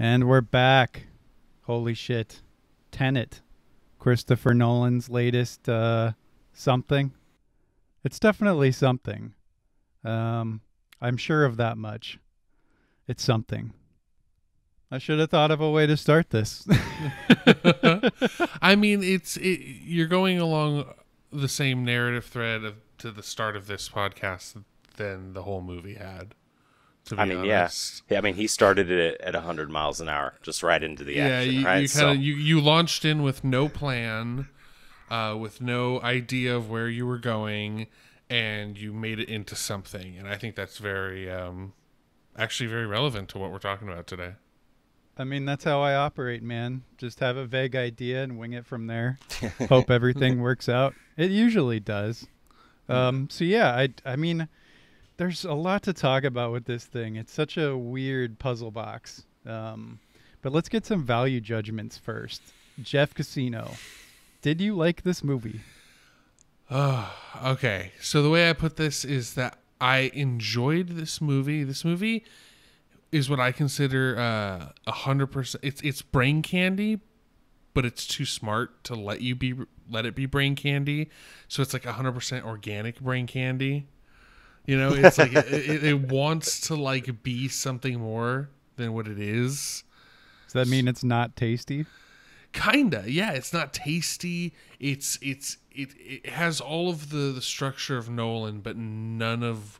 And we're back. Holy shit. Tenet. Christopher Nolan's latest something. It's definitely something. I'm sure of that much. It's something. I should have thought of a way to start this. I mean, you're going along the same narrative thread to the start of this podcast than the whole movie had. To be honest. Yeah. I mean, he started it at 100 miles an hour, just right into the action, right? You launched in with no plan, with no idea of where you were going, and you made it into something. And I think that's very, actually very relevant to what we're talking about today. I mean, that's how I operate, man. Just have a vague idea and wing it from there. Hope everything works out. It usually does. So yeah, I mean, there's a lot to talk about with this thing. It's such a weird puzzle box. But let's get some value judgments first. Jeff Casino, did you like this movie? Okay. So the way I put this is that I enjoyed this movie. This movie is what I consider 100%. It's brain candy, but it's too smart to let it be brain candy. So it's like 100% organic brain candy. You know, it's like it wants to like be something more than what it is. Does that mean it's not tasty? Kinda, yeah. It's not tasty. It has all of the structure of Nolan, but none of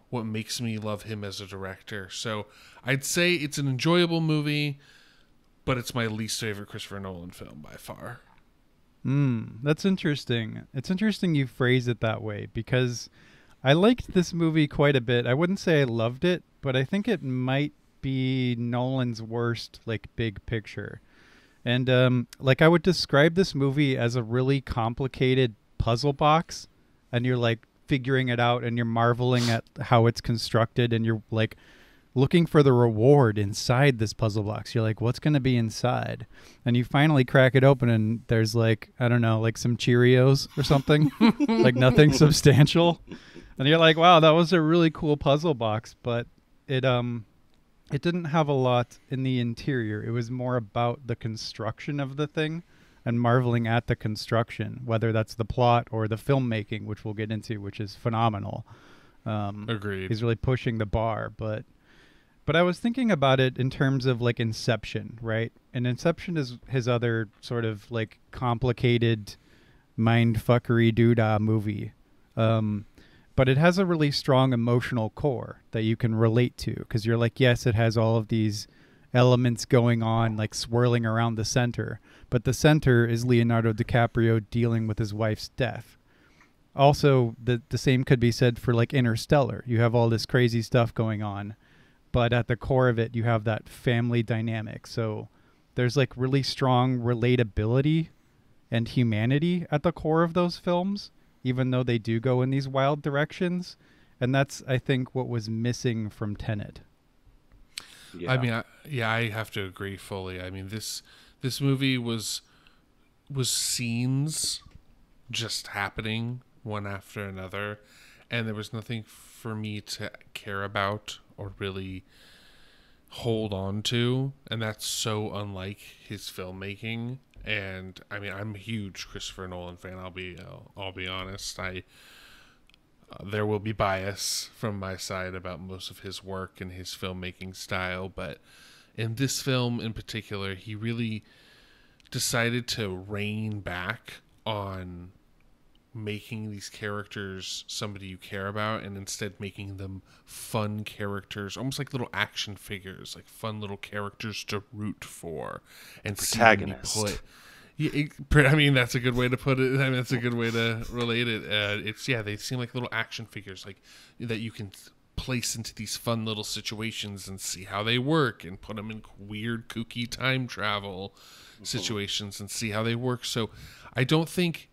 what makes me love him as a director. So I'd say it's an enjoyable movie, but it's my least favorite Christopher Nolan film by far. That's interesting. It's interesting you phrase it that way because I liked this movie quite a bit. I wouldn't say I loved it, but I think it might be Nolan's worst, like, big picture. And, like, I would describe this movie as a really complicated puzzle box, and you're, like, figuring it out, and you're marveling at how it's constructed, and you're, like, looking for the reward inside this puzzle box. You're like, what's going to be inside? And you finally crack it open, and there's, like, I don't know, like some Cheerios or something, like nothing substantial. And you're like, wow, that was a really cool puzzle box, but it didn't have a lot in the interior. It was more about the construction of the thing and marveling at the construction, whether that's the plot or the filmmaking, which we'll get into, which is phenomenal. Agreed. He's really pushing the bar, but I was thinking about it in terms of like Inception, right? And Inception is his other sort of like complicated mindfuckery doodah movie. But it has a really strong emotional core that you can relate to because you're like, yes, it has all of these elements going on, like swirling around the center. But the center is Leonardo DiCaprio dealing with his wife's death. Also, the same could be said for like Interstellar. You have all this crazy stuff going on, but at the core of it, you have that family dynamic. So there's like really strong relatability and humanity at the core of those films, even though they do go in these wild directions. And that's, I think, what was missing from Tenet. Yeah. I mean, I have to agree fully. I mean, this movie was scenes just happening one after another, and there was nothing for me to care about or really hold on to, and that's so unlike his filmmaking. And I mean, I'm a huge Christopher Nolan fan. I'll be honest. There will be bias from my side about most of his work and his filmmaking style, but in this film in particular, he really decided to rein back on making these characters somebody you care about, and instead making them fun characters, almost like little action figures, like fun little characters to root for and protagonist. I mean, that's a good way to put it. I mean, that's a good way to relate it. They seem like little action figures, like that you can place into these fun little situations and see how they work, and put them in weird, kooky time travel situations and see how they work. So, I don't think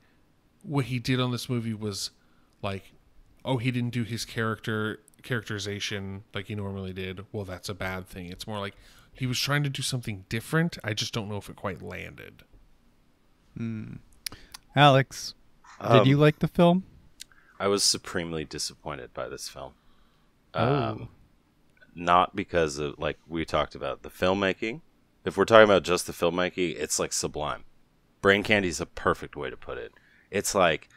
what he did on this movie was like, oh, he didn't do his characterization like he normally did. Well, that's a bad thing. It's more like he was trying to do something different. I just don't know if it quite landed. Alex, did you like the film? I was supremely disappointed by this film. Oh. Not because of, like we talked about, the filmmaking. if we're talking about just the filmmaking, it's like sublime. Brain candy is a perfect way to put it. It's like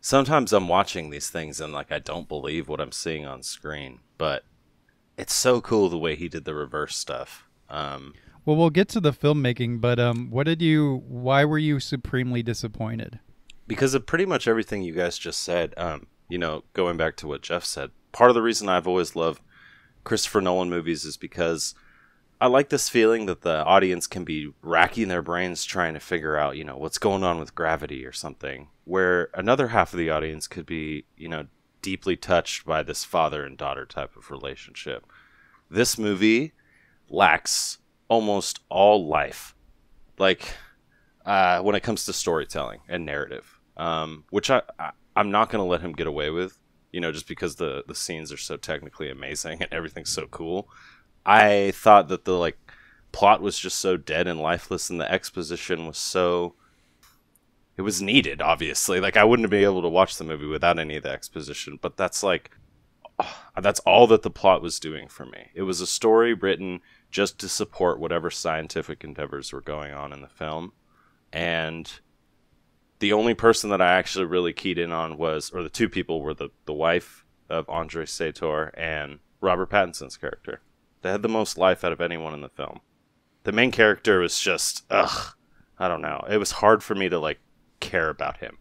sometimes I'm watching these things and like I don't believe what I'm seeing on screen, but it's so cool the way he did the reverse stuff. Well, we'll get to the filmmaking, but why were you supremely disappointed? Because of pretty much everything you guys just said. Going back to what Jeff said, part of the reason I've always loved Christopher Nolan movies is because I like this feeling that the audience can be racking their brains trying to figure out, what's going on with gravity or something, where another half of the audience could be, deeply touched by this father and daughter type of relationship. This movie lacks almost all life, like when it comes to storytelling and narrative, which I'm not going to let him get away with, just because the scenes are so technically amazing and everything's so cool. I thought that the plot was just so dead and lifeless, and the exposition was it was needed, obviously. I wouldn't be able to watch the movie without any of the exposition, but that's all that the plot was doing for me. It was a story written just to support whatever scientific endeavors were going on in the film. And the only person that I actually really keyed in on the two people were the wife of Andre Sator and Robert Pattinson's character. They had the most life out of anyone in the film. The main character was just, I don't know. It was hard for me to care about him.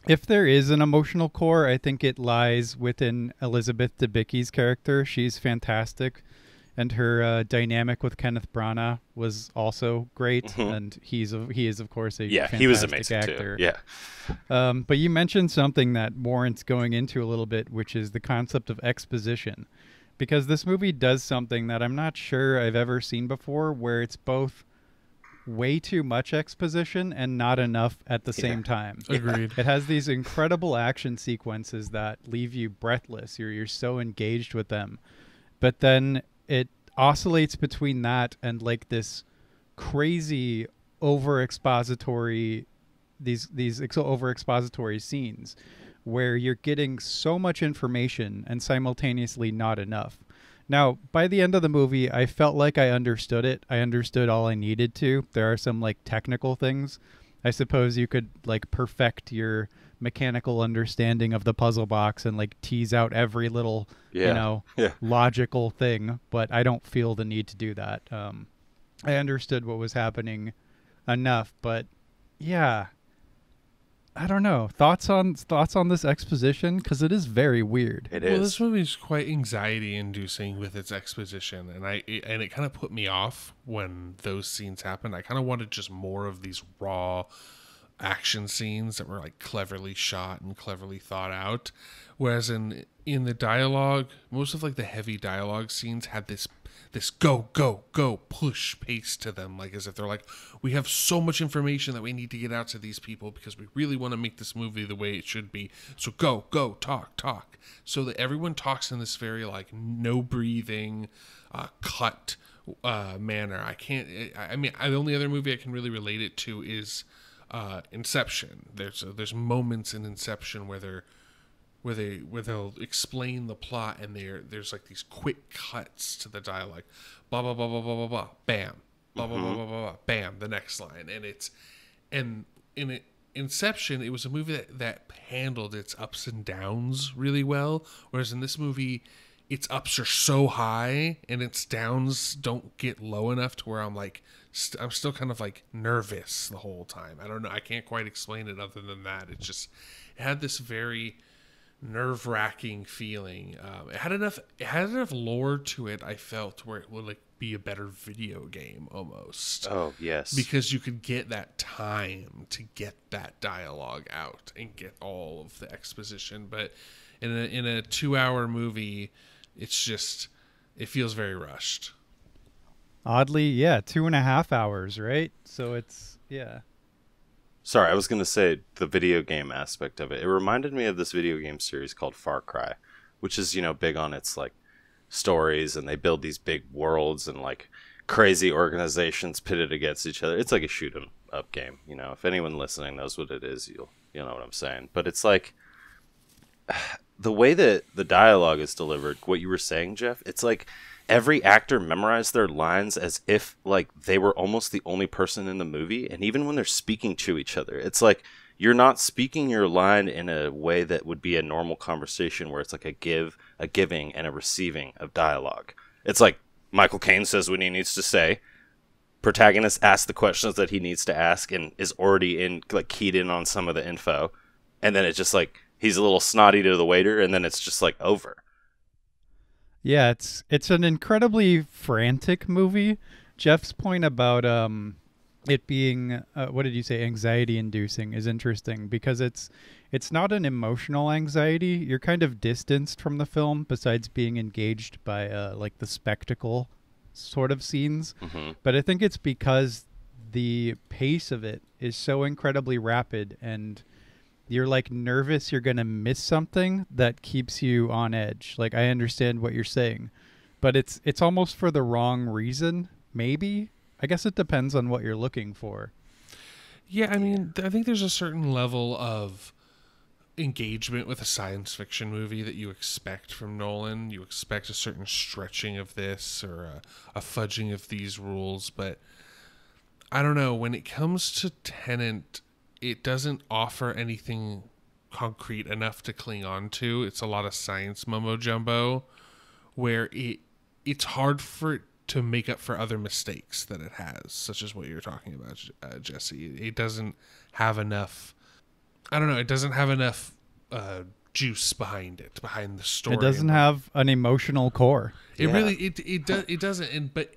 If there is an emotional core, I think it lies within Elizabeth Debicki's character. She's fantastic, and her dynamic with Kenneth Branagh was also great. Mm-hmm. And he is of course a fantastic he was amazing actor. Too. Yeah. But you mentioned something that warrants going into a little bit, which is the concept of exposition. Because this movie does something that I'm not sure I've ever seen before, where it's both way too much exposition and not enough at the same time. Agreed. It has these incredible action sequences that leave you breathless. You're so engaged with them. But then it oscillates between that and this crazy over-expository scenes where you're getting so much information and simultaneously not enough. Now, by the end of the movie, I felt like I understood it. I understood all I needed to. There are some technical things. I suppose you could perfect your mechanical understanding of the puzzle box and tease out every little, logical thing, but I don't feel the need to do that. I understood what was happening enough, but yeah, I don't know. Thoughts on this exposition? Because it is very weird. It is. Well, this movie is quite anxiety-inducing with its exposition, and it kind of put me off when those scenes happened. I kind of wanted just more of these raw action scenes that were cleverly shot and cleverly thought out. Whereas in the dialogue, most of the heavy dialogue scenes had this go, go, go, push pace to them, as if they're we have so much information that we need to get out to these people because we really want to make this movie the way it should be. So go, go, talk. So that everyone talks in this very no breathing, cut manner. The only other movie I can really relate it to is Inception. There's moments in Inception where they'll explain the plot and there's these quick cuts to the dialogue, blah blah blah blah blah blah blah, bam, blah blah blah blah blah, blah bam, the next line, Inception, it was a movie that handled its ups and downs really well, whereas in this movie, its ups are so high and its downs don't get low enough to where I'm I'm still kind of nervous the whole time. I don't know. I can't quite explain it other than that. It had this very nerve-wracking feeling. It had enough lore to it, I felt, where it would be a better video game almost. Oh yes, because you could get that time to get that dialogue out and get all of the exposition. But in a 2-hour movie, it feels very rushed. Oddly, yeah, 2.5 hours, right? So it's Sorry, I was going to say the video game aspect of it. It reminded me of this video game series called Far Cry, which is, big on its stories, and they build these big worlds and crazy organizations pitted against each other. It's like a shoot 'em up game. If anyone listening knows what it is, you'll know what I'm saying. But it's the way that the dialogue is delivered, what you were saying, Jeff, it's every actor memorized their lines as if like they were almost the only person in the movie. And even when they're speaking to each other, it's like you're not speaking your line in a way that would be a normal conversation where it's like a giving and a receiving of dialogue. It's like Michael Caine says what he needs to say. Protagonist asks the questions that he needs to ask and is already in like keyed in on some of the info. And then it's just like he's a little snotty to the waiter, and then it's just like over. Yeah, it's an incredibly frantic movie. Jeff's point about it being what did you say, anxiety inducing, is interesting because it's not an emotional anxiety. You're kind of distanced from the film besides being engaged by like the spectacle sort of scenes. Mm-hmm. But I think it's because the pace of it is so incredibly rapid, and you're like nervous you're going to miss something that keeps you on edge. Like, I understand what you're saying, but it's almost for the wrong reason, maybe. I guess it depends on what you're looking for. Yeah, I mean, I think there's a certain level of engagement with a science fiction movie that you expect from Nolan. You expect a certain stretching of this or a fudging of these rules, but I don't know. When it comes to Tenet, it doesn't offer anything concrete enough to cling on to. It's a lot of science mumbo jumbo where it's hard for it to make up for other mistakes that it has, such as what you're talking about, Jesse. It doesn't have enough, I don't know, it doesn't have enough juice behind it, behind the story. It doesn't have an emotional core. It really, it doesn't, but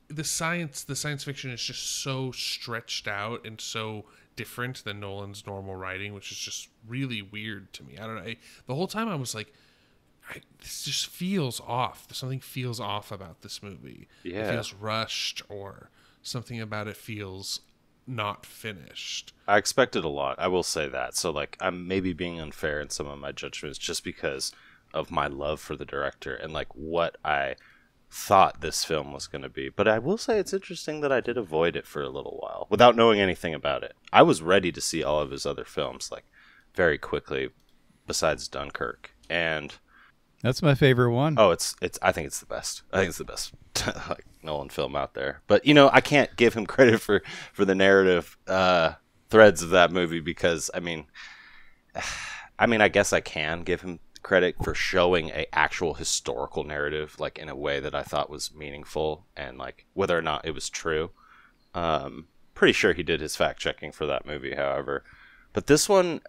the science fiction is just so stretched out and so different than Nolan's normal writing, which is just really weird to me. I don't know. The whole time I was like, this just feels off. Something feels off about this movie. Yeah. It feels rushed, or something about it feels not finished. I expected a lot. I will say that. So like I'm maybe being unfair in some of my judgments just because of my love for the director and like what I thought this film was going to be. But I will say it's interesting that I did avoid it for a little while without knowing anything about it. I was ready to see all of his other films like very quickly besides Dunkirk. And that's my favorite one. Oh, I think it's the best. I think it's the best like Nolan film out there. But you know, I can't give him credit for the narrative threads of that movie because I mean I guess I can give him credit for showing a actual historical narrative like in a way that I thought was meaningful and like whether or not it was true. Pretty sure he did his fact checking for that movie, however. But this one,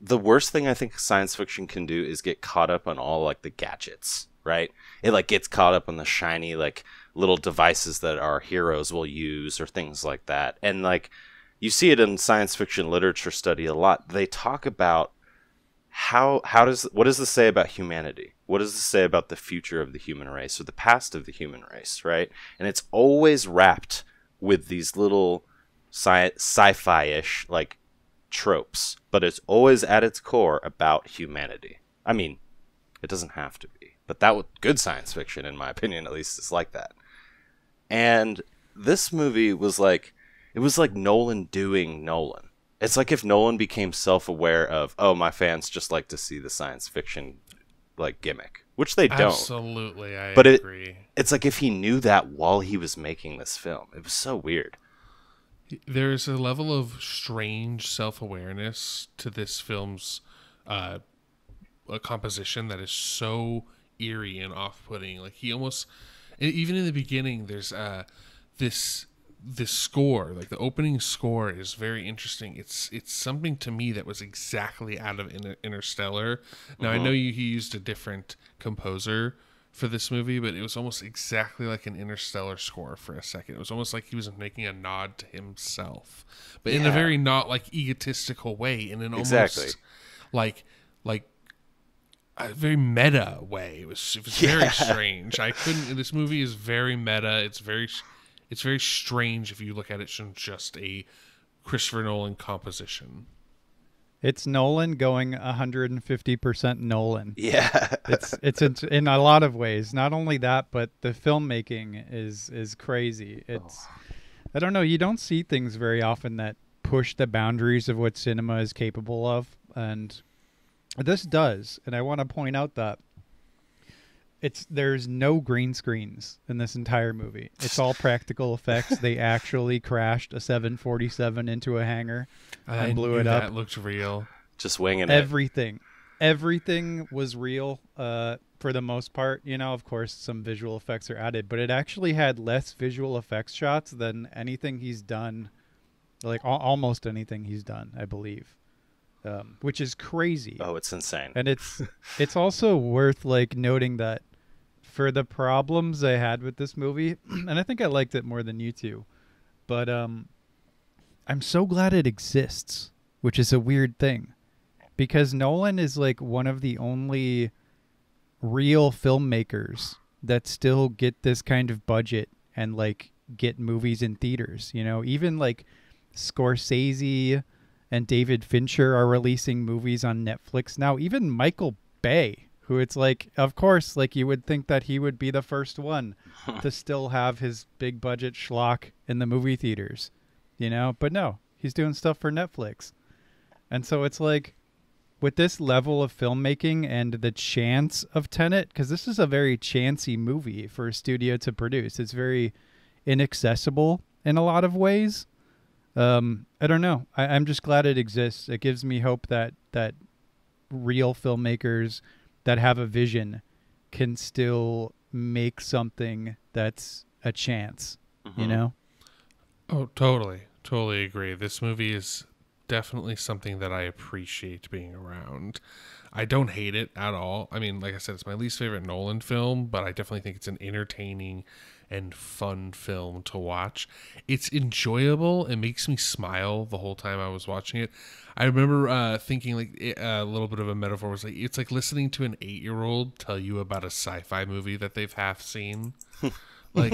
the worst thing I think science fiction can do is get caught up on all like the gadgets, right? It like gets caught up on the shiny like little devices that our heroes will use or things like that. And like you see it in science fiction literature study a lot. They talk about what does this say about humanity? What does this say about the future of the human race or the past of the human race, right? And it's always wrapped with these little sci-fi-ish like tropes, but it's always at its core about humanity. I mean, it doesn't have to be, but good science fiction, in my opinion, at least, is like that. And this movie was like, it was like Nolan doing Nolan. It's like if Nolan became self-aware of, oh, my fans just like to see the science fiction like gimmick, which they don't. Absolutely, I but agree. It's like if he knew that while he was making this film. It was so weird. There's a level of strange self-awareness to this film's a composition that is so eerie and off-putting. Like he almost, even in the beginning, there's this score, like the opening score, is very interesting. It's something to me that was exactly out of Interstellar. Now I know he used a different composer for this movie, but it was almost exactly like an Interstellar score for a second. It was almost like he was making a nod to himself, but in a very not like egotistical way, in an almost like a very meta way. It was very strange. This movie is very meta. It's very strange if you look at it from just a Christopher Nolan composition. It's Nolan going 150% Nolan. Yeah. it's in a lot of ways. Not only that, but the filmmaking is crazy. I don't know, you don't see things very often that push the boundaries of what cinema is capable of, and this does. And I want to point out that there's no green screens in this entire movie. It's all practical effects. They actually crashed a 747 into a hangar and blew it up. That looked real. Just winging Everything was real for the most part. You know, of course, some visual effects are added, but it actually had less visual effects shots than anything he's done, like almost anything he's done, I believe, which is crazy. Oh, it's insane. And it's also worth like noting that for the problems I had with this movie, and I think I liked it more than you two, but I'm so glad it exists, which is a weird thing. Because Nolan is like one of the only real filmmakers that still get this kind of budget and like get movies in theaters. You know, even like Scorsese and David Fincher are releasing movies on Netflix now. Even Michael Bay, who it's like, of course, like you would think that he would be the first one to still have his big budget schlock in the movie theaters, you know? But no, he's doing stuff for Netflix. And so it's like, with this level of filmmaking and the chance of Tenet, because this is a very chancy movie for a studio to produce. It's very inaccessible in a lot of ways. I don't know. I'm just glad it exists. It gives me hope that real filmmakers that have a vision can still make something that's a chance, you know? Oh, totally agree. This movie is definitely something that I appreciate being around. I don't hate it at all. I mean, like I said, it's my least favorite Nolan film, but I definitely think it's an entertaining and fun film to watch. It's enjoyable. It makes me smile the whole time I was watching it. I remember thinking like a little bit of a metaphor was like, it's like listening to an 8-year-old tell you about a sci-fi movie that they've half seen. like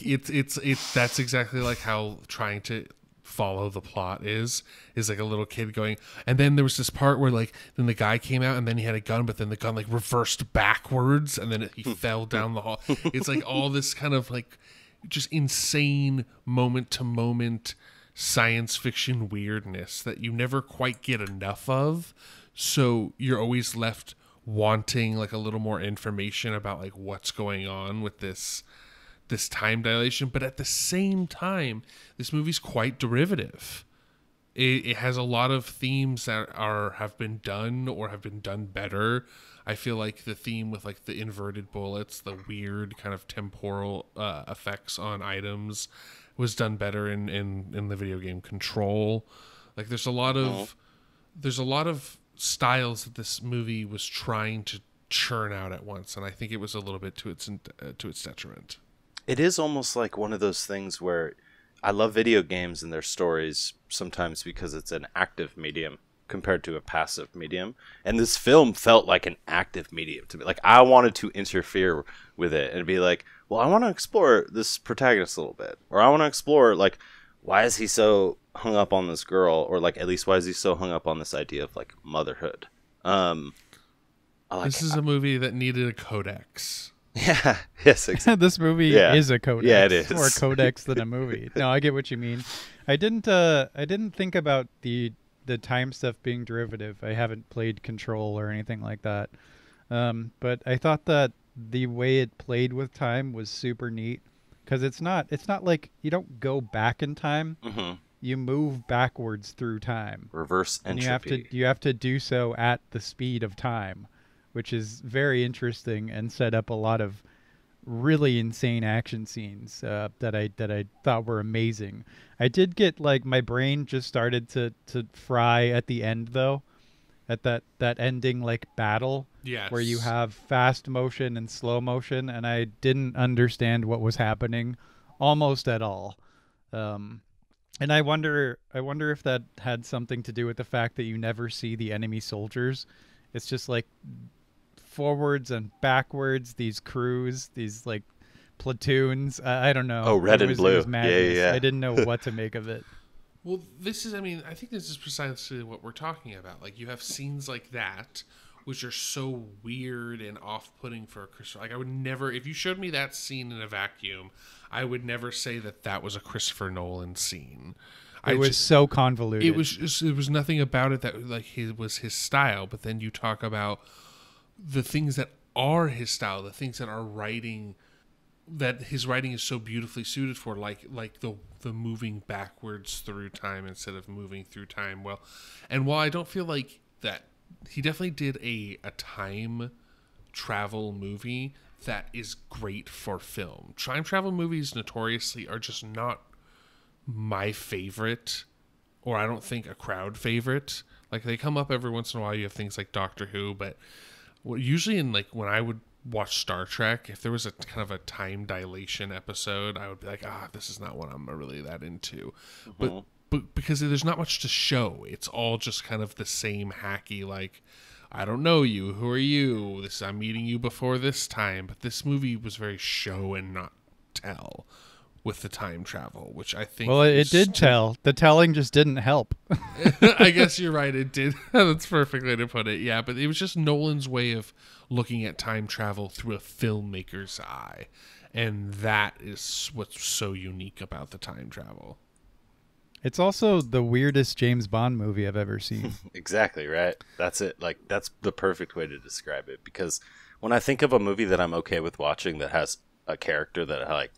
it's that's exactly like how trying to follow the plot is like a little kid going, and then there was this part where like then the guy came out and then he had a gun, but then the gun like reversed backwards and then he fell down the hall. It's like all this kind of like just insane moment to moment science fiction weirdness that you never quite get enough of, so you're always left wanting like a little more information about like what's going on with this time dilation. But at the same time, this movie's quite derivative. It has a lot of themes that have been done or have been done better. I feel like the theme with like the inverted bullets, the weird kind of temporal effects on items was done better in the video game Control. Like there's a lot of styles that this movie was trying to churn out at once, and I think it was a little bit to its detriment. It is almost like one of those things where I love video games and their stories sometimes because it's an active medium compared to a passive medium. And this film felt like an active medium to me. Like I wanted to interfere with it and be like, well, I want to explore this protagonist a little bit. Or I want to explore like, why is he so hung up on this girl? Or like, at least why is he so hung up on this idea of like motherhood? This is a movie that needed a codex. Yeah. Yes. Exactly. This movie is a codex. Yeah, it is more a codex than a movie. No, I get what you mean. I didn't think about the time stuff being derivative. I haven't played Control or anything like that. But I thought that the way it played with time was super neat because it's not like you don't go back in time. Mm-hmm. You move backwards through time. Reverse entropy. And you have to do so at the speed of time, which is very interesting and set up a lot of really insane action scenes that I thought were amazing. I did get like my brain just started to fry at the end though, at that ending like battle, yes, where you have fast motion and slow motion, and I didn't understand what was happening almost at all. And I wonder if that had something to do with the fact that you never see the enemy soldiers. It's just like forwards and backwards, these crews, these like platoons. I don't know. Oh, red and blue. It was madness. Yeah. I didn't know what to make of it. Well, I think this is precisely what we're talking about. Like, you have scenes like that, which are so weird and off-putting for a Christopher. Like, I would never, if you showed me that scene in a vacuum, I would never say that was a Christopher Nolan scene. It was so convoluted. It was nothing about it that like was his style. But then you talk about the things that are his style, the things that are writing, that his writing is so beautifully suited for, like the moving backwards through time instead of moving through time. Well, and while I don't feel like that, he definitely did a time travel movie that is great for film. Time travel movies notoriously are just not my favorite, or I don't think a crowd favorite. Like, they come up every once in a while. You have things like Doctor Who, but usually in, like, when I would watch Star Trek, if there was a kind of a time dilation episode, I would be like, this is not what I'm really that into. Mm-hmm. But because there's not much to show, it's all just kind of the same hacky, like, I don't know you, who are you? I'm meeting you before this time. But this movie was very show and not tell with the time travel, which I think... Well, it did tell. The telling just didn't help. I guess you're right, it did. That's a perfect way to put it, yeah. But it was just Nolan's way of looking at time travel through a filmmaker's eye. And that is what's so unique about the time travel. It's also the weirdest James Bond movie I've ever seen. Exactly, right? That's it. Like, that's the perfect way to describe it. Because when I think of a movie that I'm okay with watching that has a character that I like...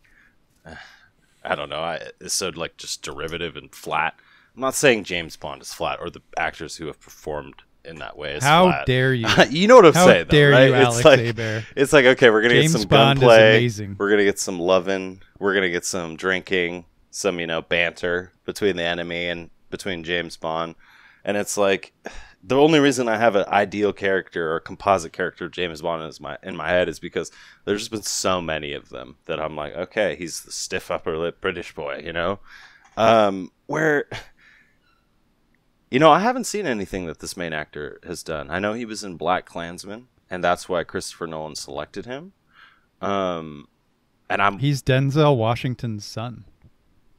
I don't know, it's so like just derivative and flat. I'm not saying James Bond is flat or the actors who have performed in that way is How flat. dare you? You know what I'm saying, though, dare right? you, Alex Hebert. It's like, okay, we're going to get some Bond gunplay. Is amazing. We're going to get some loving. We're going to get some drinking, some, banter between the enemy and between James Bond. And it's like, the only reason I have an ideal character or composite character of James Bond in my head is because there's just been so many of them that I'm like, okay, he's the stiff upper lip British boy, where, I haven't seen anything that this main actor has done. I know he was in Black Klansman, and that's why Christopher Nolan selected him. He's Denzel Washington's son.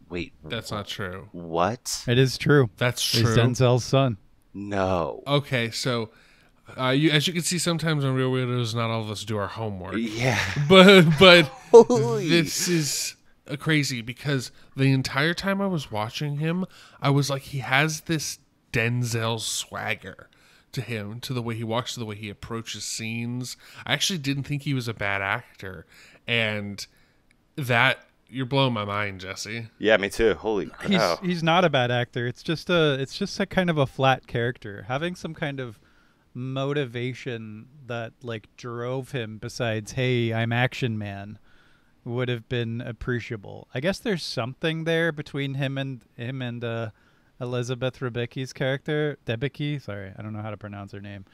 Wait, that's not true. What? It is true. That's true. He's Denzel's son. No. Okay, so as you can see, sometimes on Reel Weirdos, not all of us do our homework. Yeah. But this is crazy because the entire time I was watching him, I was like, he has this Denzel swagger to him, to the way he walks, to the way he approaches scenes. I actually didn't think he was a bad actor, and that... You're blowing my mind, Jesse. Yeah, me too. Holy crap. He's not a bad actor. It's just a kind of a flat character. Having some kind of motivation that like drove him besides, hey, I'm Action Man, would have been appreciable. I guess there's something there between him and Elizabeth Debicki's character. Debicki, sorry, I don't know how to pronounce her name.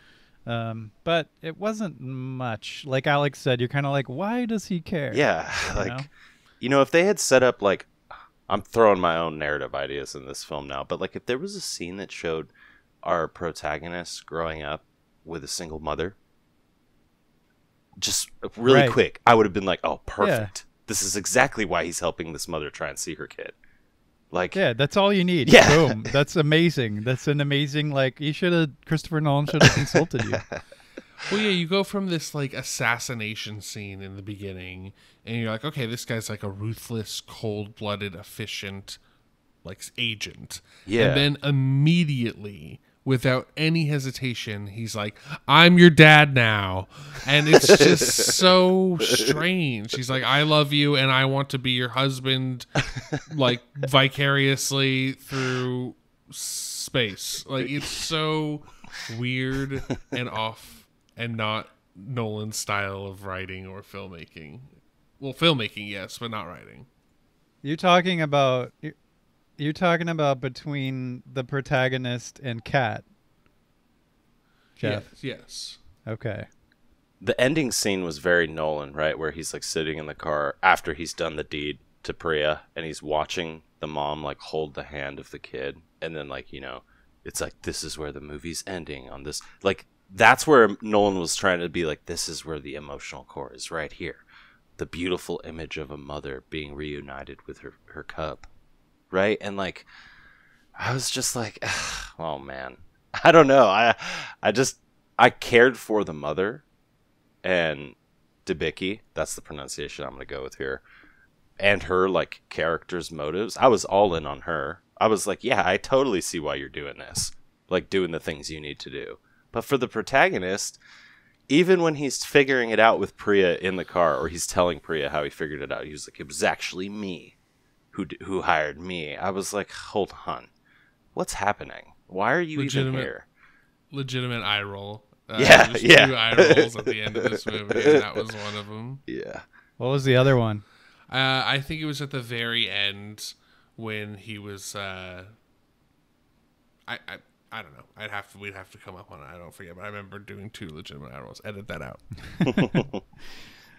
But it wasn't much. Like Alex said, you're kind of like, why does he care? Yeah, if they had set up, like, I'm throwing my own narrative ideas in this film now, but, like, if there was a scene that showed our protagonist growing up with a single mother, just really quick, I would have been like, oh, perfect. Yeah. This is exactly why he's helping this mother try and see her kid. Like, yeah, that's all you need. Yeah. Boom. That's amazing. That's an amazing, like, Christopher Nolan should have consulted you. Well, yeah, you go from this, like, assassination scene in the beginning, and you're like, okay, this guy's, like, a ruthless, cold-blooded, efficient, like, agent. Yeah. And then immediately, without any hesitation, he's like, I'm your dad now. And it's just so strange. He's like, I love you, and I want to be your husband, like, vicariously through space. Like, it's so weird and off. And not Nolan's style of writing or filmmaking. Well, filmmaking, yes, but not writing. You're talking about between the protagonist and Kat, Jeff. Yes. Okay. The ending scene was very Nolan, right? Where he's like sitting in the car after he's done the deed to Priya, and he's watching the mom like hold the hand of the kid, and then like it's like this is where the movie's ending on this like. That's where Nolan was trying to be like, this is where the emotional core is right here. The beautiful image of a mother being reunited with her cub. Right? And like, I was just like, oh man, I don't know. I cared for the mother and Debicki. That's the pronunciation I'm going to go with here. And her like character's motives. I was all in on her. I was like, yeah, I totally see why you're doing this. Like doing the things you need to do. But for the protagonist, even when he's figuring it out with Priya in the car, or he's telling Priya how he figured it out, he was like, it was actually me who hired me. I was like, hold on, what's happening? Why are you even here? Legitimate eye roll. Yeah. There's 2 eye rolls at the end of this movie, and that was one of them. Yeah. What was the other one? I think it was at the very end when he was. I don't know. We'd have to come up on it. I don't forget, but I remember doing 2 legitimate eye rolls. Edit that out.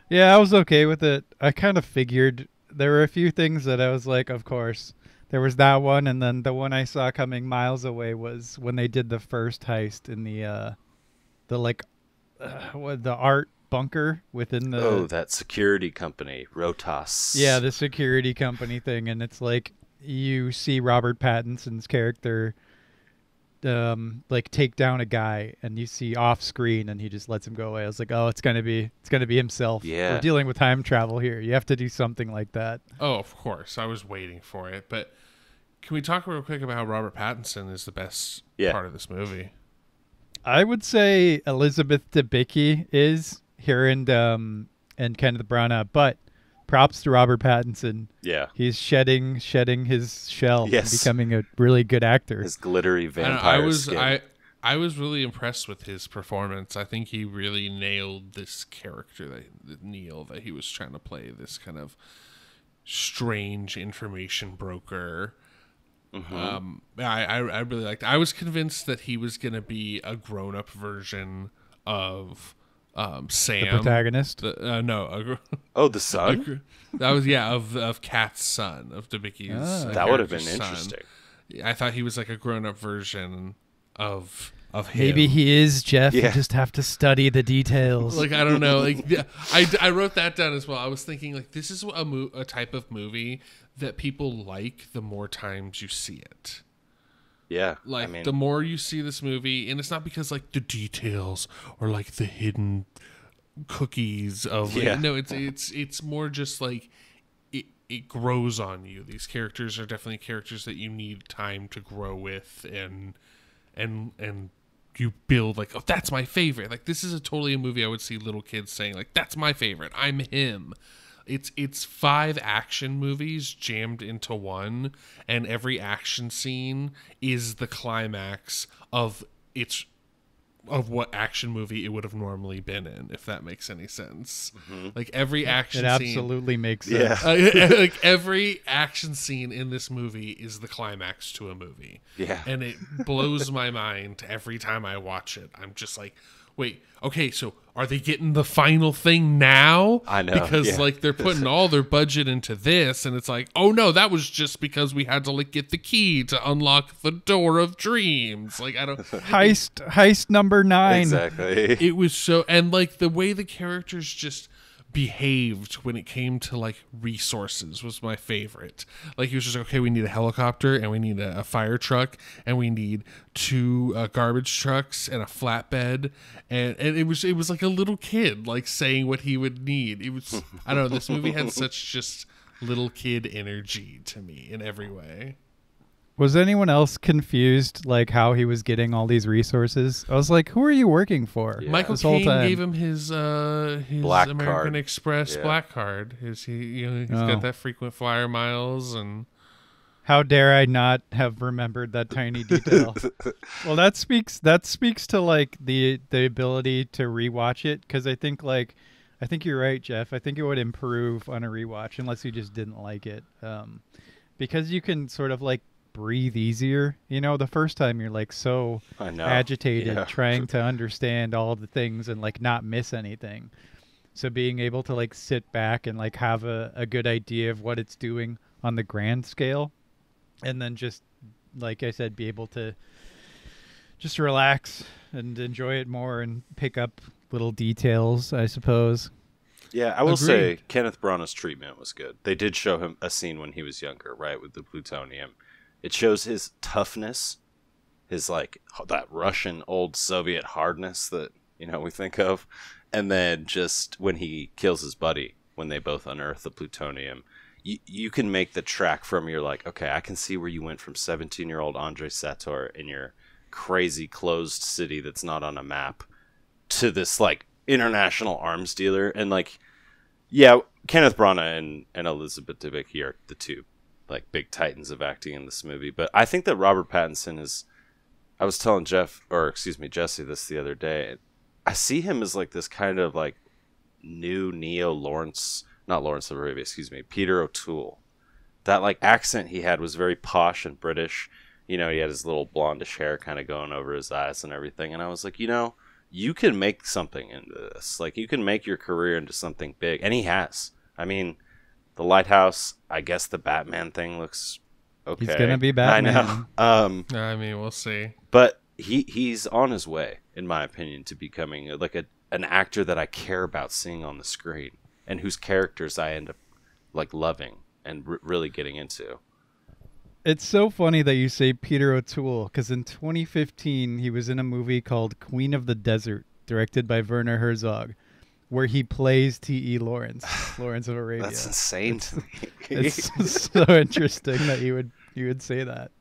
Yeah, I was okay with it. I kind of figured there were a few things that I was like, of course. There was that one, and then the one I saw coming miles away was when they did the first heist in the art bunker within the that security company, Rotas. Yeah, the security company thing, and it's like you see Robert Pattinson's character like take down a guy, and you see off screen, and he just lets him go away. I was like, oh, it's gonna be himself. Yeah, we're dealing with time travel here. You have to do something like that. Oh, of course. I was waiting for it, but can we talk real quick about how Robert Pattinson is the best part of this movie? I would say Elizabeth Debicki is here and Kenneth Branagh, but props to Robert Pattinson. Yeah, he's shedding his shell and yes, becoming a really good actor. His glittery vampire skin. I was really impressed with his performance. I think he really nailed this character that Neil that he was trying to play, this kind of strange information broker. I really liked it. I was convinced that he was going to be a grown-up version of Sam, the protagonist. The son. That was of Kat's son, of Debicki's. That would have been interesting. I thought he was like a grown-up version of him. Maybe he is, Jeff. You just have to study the details. Like, I don't know. Like, I wrote that down as well. I was thinking, like, this is a type of movie that people like the more times you see it. Yeah. Like, the more you see this movie, and it's not because, like, the details or, like, the hidden cookies of... Like, no, it's more just, like, it grows on you. These characters are definitely characters that you need time to grow with, and you build, like, oh, that's my favorite. Like, this is totally a movie I would see little kids saying, like, that's my favorite. I'm him. It's 5 action movies jammed into one, and every action scene is the climax of what action movie it would have normally been in, if that makes any sense. Like, every action scene... It absolutely makes sense. Like, every action scene in this movie is the climax to a movie. Yeah. And it blows my mind every time I watch it. I'm just like, wait, okay, so are they getting the final thing now? I know. Because, like, they're putting all their budget into this, and it's like, oh, no, that was just because we had to, like, get the key to unlock the door of dreams. Like, I don't... Heist number 9. Exactly. It was so... And, like, the way the characters just behaved when it came to, like, resources was my favorite. Like, he was just, okay, we need a helicopter, and we need a fire truck, and we need 2 garbage trucks and a flatbed, and it was like a little kid, like, saying what he would need. It was, I don't know, this movie had such just little kid energy to me in every way. Was anyone else confused, like, how he was getting all these resources? I was like, who are you working for? Yeah. Michael Caine gave him his black American card. Express black card. He's got that frequent flyer miles, and how dare I not have remembered that tiny detail? Well, that speaks to, like, the ability to rewatch it, because I think you're right, Jeff. I think it would improve on a rewatch unless you just didn't like it, because you can sort of, like, breathe easier. You know, the first time you're, like, so agitated trying to understand all the things and, like, not miss anything. So being able to, like, sit back and, like, have a good idea of what it's doing on the grand scale, and then just, like I said, be able to just relax and enjoy it more and pick up little details, I suppose. Yeah, I will say Kenneth Branagh's treatment was good. They did show him a scene when he was younger, right, with the plutonium. It shows his toughness, his, like, that Russian old Soviet hardness that, you know, we think of. And then just when he kills his buddy, when they both unearth the plutonium, you can make the track from, you're like, okay, I can see where you went from 17-year-old Andrei Sator in your crazy closed city that's not on a map to this, like, international arms dealer, and like, yeah, Kenneth Branagh and Elizabeth Debicki are the two like big titans of acting in this movie. But I think that Robert Pattinson is. I was telling Jesse this the other day. I see him as like this kind of like new Neo Lawrence, not Lawrence of Arabia, Peter O'Toole. That like accent he had was very posh and British. You know, he had his little blondish hair kind of going over his eyes and everything. And I was like, you know, you can make something into this. Like, you can make your career into something big. And he has. I mean, The Lighthouse, I guess the Batman thing looks okay. He's going to be Batman. I know. I mean, we'll see. But he's on his way, in my opinion, to becoming like an actor that I care about seeing on the screen. And whose characters I end up like loving and really getting into. It's so funny that you say Peter O'Toole, because in 2015 he was in a movie called Queen of the Desert, directed by Werner Herzog, where he plays T.E. Lawrence of Arabia. That's insane to me. It's so interesting that you would say that.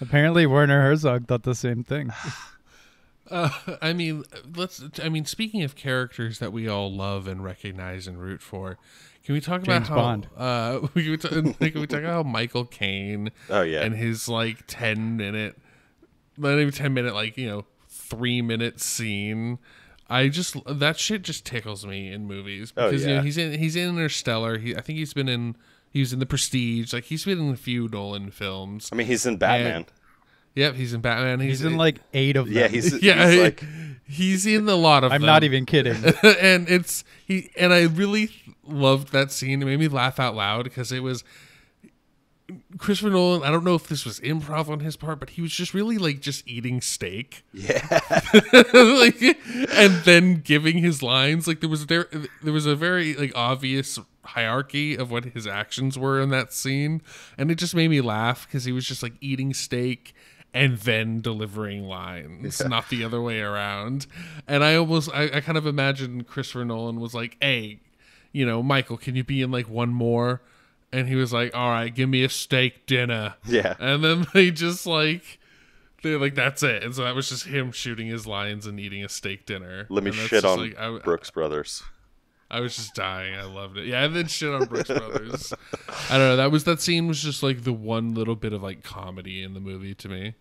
Apparently Werner Herzog thought the same thing. I mean, speaking of characters that we all love and recognize and root for, can we talk James about Bond. Can we talk about how Michael Caine and his like 10-minute, not even 10-minute, like, you know, 3-minute scene. That shit just tickles me in movies because you know, he's in Interstellar. I think he was in The Prestige. Like, he's been in a few Nolan films. I mean, he's in Batman. Yep, he's in Batman. He's in like 8 of them. Yeah, he's in a lot of them. I'm not even kidding. And I really loved that scene. It made me laugh out loud because it was Christopher Nolan. I don't know if this was improv on his part, but he was just really like just eating steak. Yeah. Like, and then giving his lines. Like there was a very like obvious hierarchy of what his actions were in that scene, and it just made me laugh because he was just like eating steak and then delivering lines, not the other way around. And I kind of imagined Christopher Nolan was like, hey, you know, Michael, can you be in like one more? And he was like, all right, give me a steak dinner. Yeah. And then they're like, that's it. And so that was just him shooting his lines and eating a steak dinner. Let me shit on Brooks Brothers. I was just dying. I loved it. Yeah, and then shit on Brooks Brothers. I don't know. That scene was just like the one little bit of like comedy in the movie to me.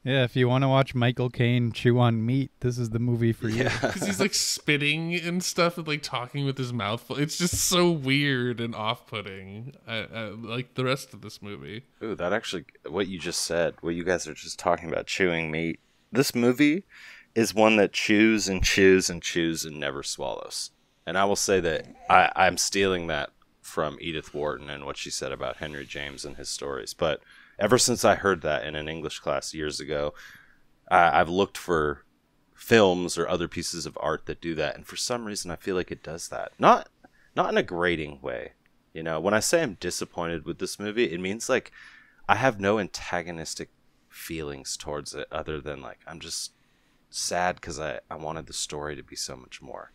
Yeah, if you want to watch Michael Caine chew on meat, this is the movie for you. Because he's like spitting and stuff and like talking with his mouth full. It's just so weird and off-putting. Like the rest of this movie. Ooh, that actually, what you just said, what you guys are just talking about, chewing meat. This movie is one that chews and chews and chews and never swallows. And I will say that I'm stealing that from Edith Wharton and what she said about Henry James and his stories. But ever since I heard that in an English class years ago, I've looked for films or other pieces of art that do that. And for some reason, I feel like it does that. Not in a grating way. You know, when I say I'm disappointed with this movie, it means like I have no antagonistic feelings towards it other than like I'm just sad because I wanted the story to be so much more.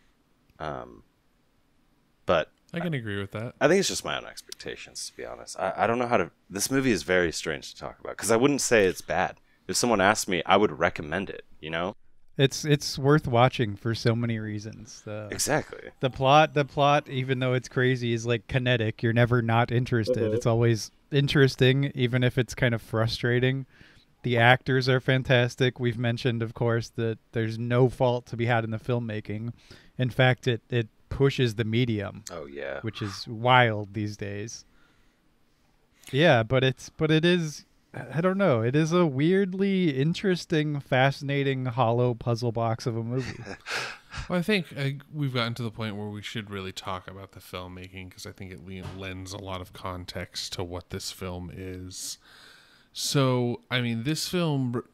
But I can agree with that. I think it's just my own expectations, to be honest. I don't know how to... This movie is very strange to talk about, because I wouldn't say it's bad. If someone asked me, I would recommend it, you know? It's worth watching for so many reasons. Exactly. The plot, even though it's crazy, is like kinetic. You're never not interested. It's always interesting, even if it's kind of frustrating. The actors are fantastic. We've mentioned, of course, that there's no fault to be had in the filmmaking. In fact, it pushes the medium. Oh yeah, which is wild these days. Yeah, but it is. I don't know. It is a weirdly interesting, fascinating, hollow puzzle box of a movie. Well, I think we've gotten to the point where we should really talk about the filmmaking because I think it lends a lot of context to what this film is. So, I mean, this film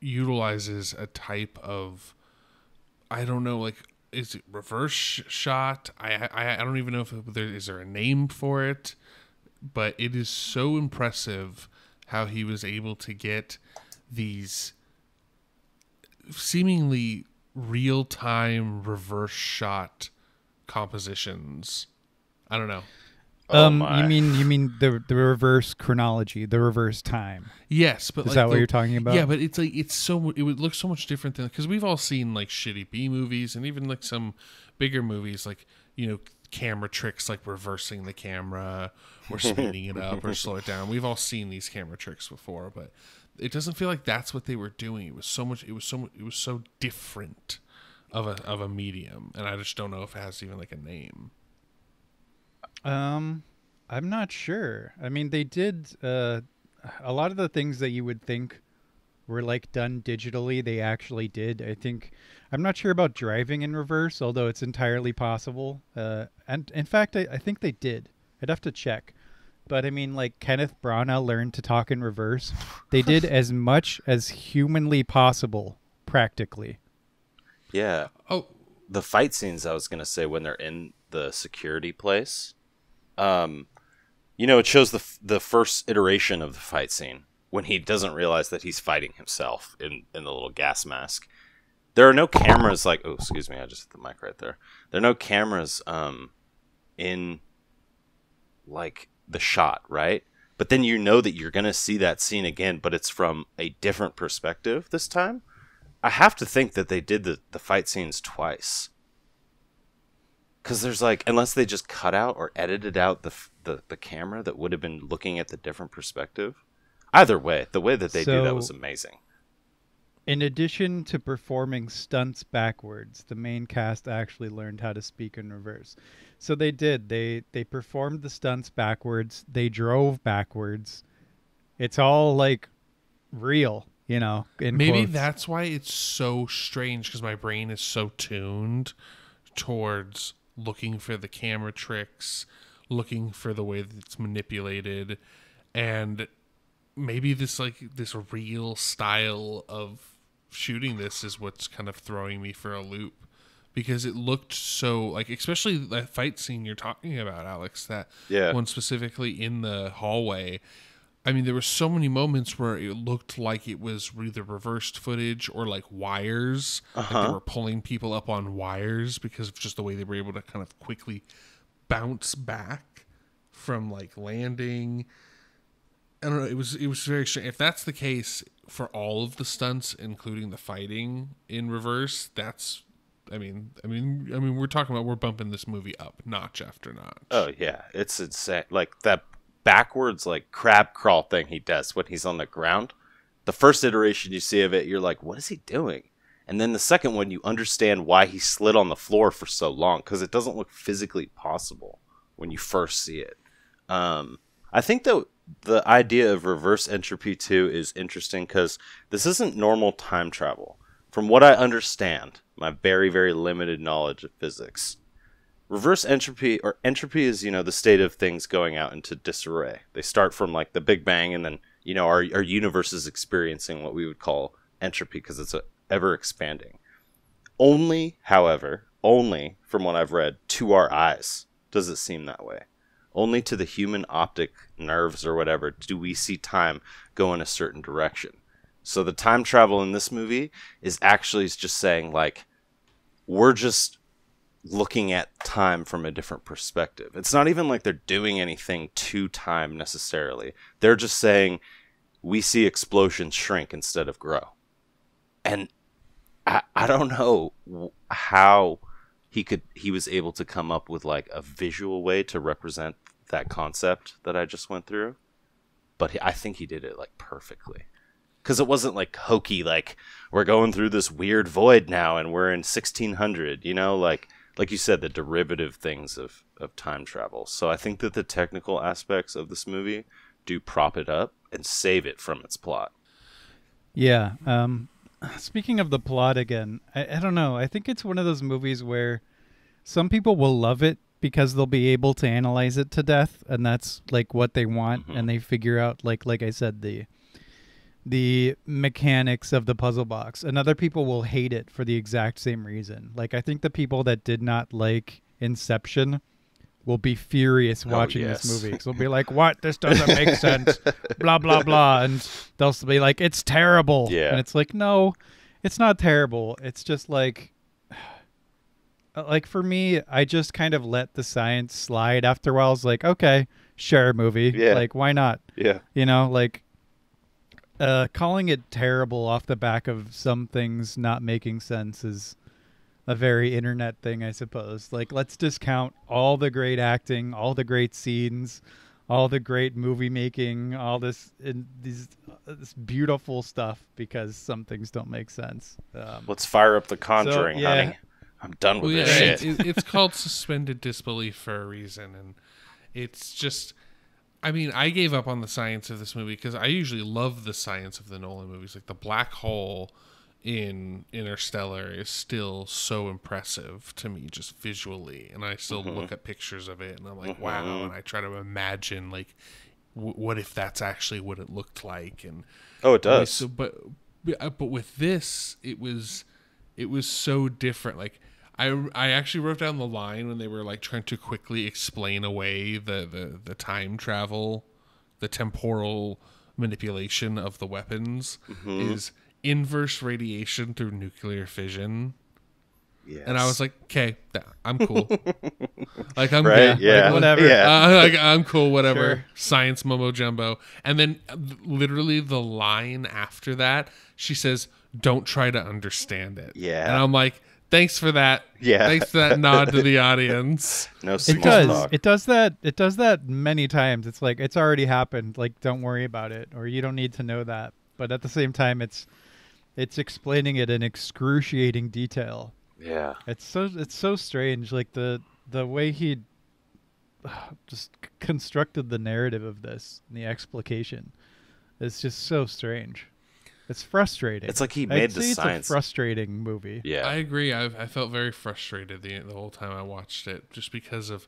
utilizes a type of, I don't know, like, is it reverse shot? I don't even know if is there a name for it, but it is so impressive how he was able to get these seemingly real-time reverse shot compositions. I don't know. Oh You my. mean the reverse chronology, the reverse time? Yes, but Is that what you're talking about? Yeah, but it's like it would look so much different than, because we've all seen like shitty B movies and even like some bigger movies, like, you know, camera tricks like reversing the camera or speeding it up or slow it down. We've all seen these camera tricks before, but it doesn't feel like that's what they were doing. It was so different of a medium, and I just don't know if it has even like a name. I'm not sure. I mean, they did a lot of the things that you would think were like done digitally, they actually did. I think I'm not sure about driving in reverse, although it's entirely possible. And in fact, I think they did. I'd have to check. But I mean, like Kenneth Branagh learned to talk in reverse. They did as much as humanly possible, practically. Yeah. Oh, The fight scenes, I was going to say, when they're in the security place, you know, it shows the first iteration of the fight scene when he doesn't realize that he's fighting himself in the little gas mask. There are no cameras like, oh, excuse me, I just hit the mic right there. There are no cameras in like the shot, right? But then you know that you're going to see that scene again, but it's from a different perspective this time. I have to think that they did the fight scenes twice. Because there's like, unless they just cut out or edited out the camera that would have been looking at the different perspective. Either way, the way that they do that was amazing. In addition to performing stunts backwards, the main cast actually learned how to speak in reverse. So they did. They performed the stunts backwards. They drove backwards. It's all like real, you know. maybe quotes. that's why it's so strange, because my brain is so tuned towards looking for the camera tricks, looking for the way that it's manipulated, and maybe this real style of shooting this is what's kind of throwing me for a loop, because it looked so like, especially that fight scene you're talking about, Alex, that one specifically in the hallway. I mean, there were so many moments where it looked like it was either reversed footage or like wires. Like they were pulling people up on wires because of just the way they were able to kind of quickly bounce back from like landing. I don't know. It was very strange. If that's the case for all of the stunts, including the fighting in reverse, that's. I mean, we're talking about, we're bumping this movie up notch after notch. Oh yeah, it's insane. Like that backwards like crab crawl thing he does when he's on the ground. The first iteration you see of it, you're like, what is he doing? And then the second one, you understand why he slid on the floor for so long, because it doesn't look physically possible when you first see it. I think that the idea of reverse entropy 2 is interesting because this isn't normal time travel. From what I understand, my very, very limited knowledge of physics, reverse entropy, or entropy, is, you know, the state of things going out into disarray. They start from like the Big Bang, and then, you know, our universe is experiencing what we would call entropy because it's ever expanding. Only, however, only from what I've read, to our eyes does it seem that way. Only to the human optic nerves or whatever do we see time go in a certain direction. So the time travel in this movie is actually just saying, like, we're just looking at time from a different perspective. It's not even like they're doing anything to time necessarily. They're just saying we see explosions shrink instead of grow. And I don't know how he was able to come up with like a visual way to represent that concept that I just went through. But I think he did it like perfectly. Because it wasn't like hokey, like we're going through this weird void now and we're in 1600, you know, like you said, the derivative things of time travel. So I think that the technical aspects of this movie do prop it up and save it from its plot. Yeah. Speaking of the plot again, I don't know. I think it's one of those movies where some people will love it because they'll be able to analyze it to death, and that's like what they want, and they figure out, like I said, the mechanics of the puzzle box. And other people will hate it for the exact same reason. Like, I think the people that did not like Inception will be furious watching this movie. So they'll be like, what? This doesn't make sense. Blah, blah, blah. And they'll be like, it's terrible. Yeah. And it's like, no, it's not terrible. It's just like, like for me, I just kind of let the science slide after a while. I was like, okay, sure, movie. Yeah. Like, why not? Yeah. Like calling it terrible off the back of some things not making sense is a very internet thing, I suppose. Like, let's discount all the great acting, all the great scenes, all the great movie making, all this this beautiful stuff because some things don't make sense. Let's fire up The Conjuring, yeah. honey. I'm done with Well, this yeah, shit. it's called suspended disbelief for a reason, and it's just. I mean, I gave up on the science of this movie because I usually love the science of the Nolan movies. Like the black hole in Interstellar is still so impressive to me, just visually, and I still look at pictures of it, and I'm like, wow, and I try to imagine like, what if that's actually what it looked like, and Oh, it does. so, but with this, it was so different. Like I actually wrote down the line when they were like trying to quickly explain away the time travel, the temporal manipulation of the weapons is inverse radiation through nuclear fission. Yes. And I was like, okay, I'm cool. Like, I'm Right? good. Yeah. Like, whatever. Yeah. like, I'm cool, whatever. Sure. Science mumbo jumbo. And then literally the line after that, she says, don't try to understand it. Yeah. And I'm like, thanks for that. Yeah. Thanks for that nod to the audience. No small It does. talk. It does that. It does that many times. It's like it's already happened. Like, don't worry about it, or you don't need to know that. But at the same time, it's explaining it in excruciating detail. Yeah. It's so strange. Like the way he just constructed the narrative of this, and the explication, is just so strange. It's frustrating. It's like he I'd made the say science. It's a frustrating movie. Yeah. I agree. I felt very frustrated the whole time I watched it, just because of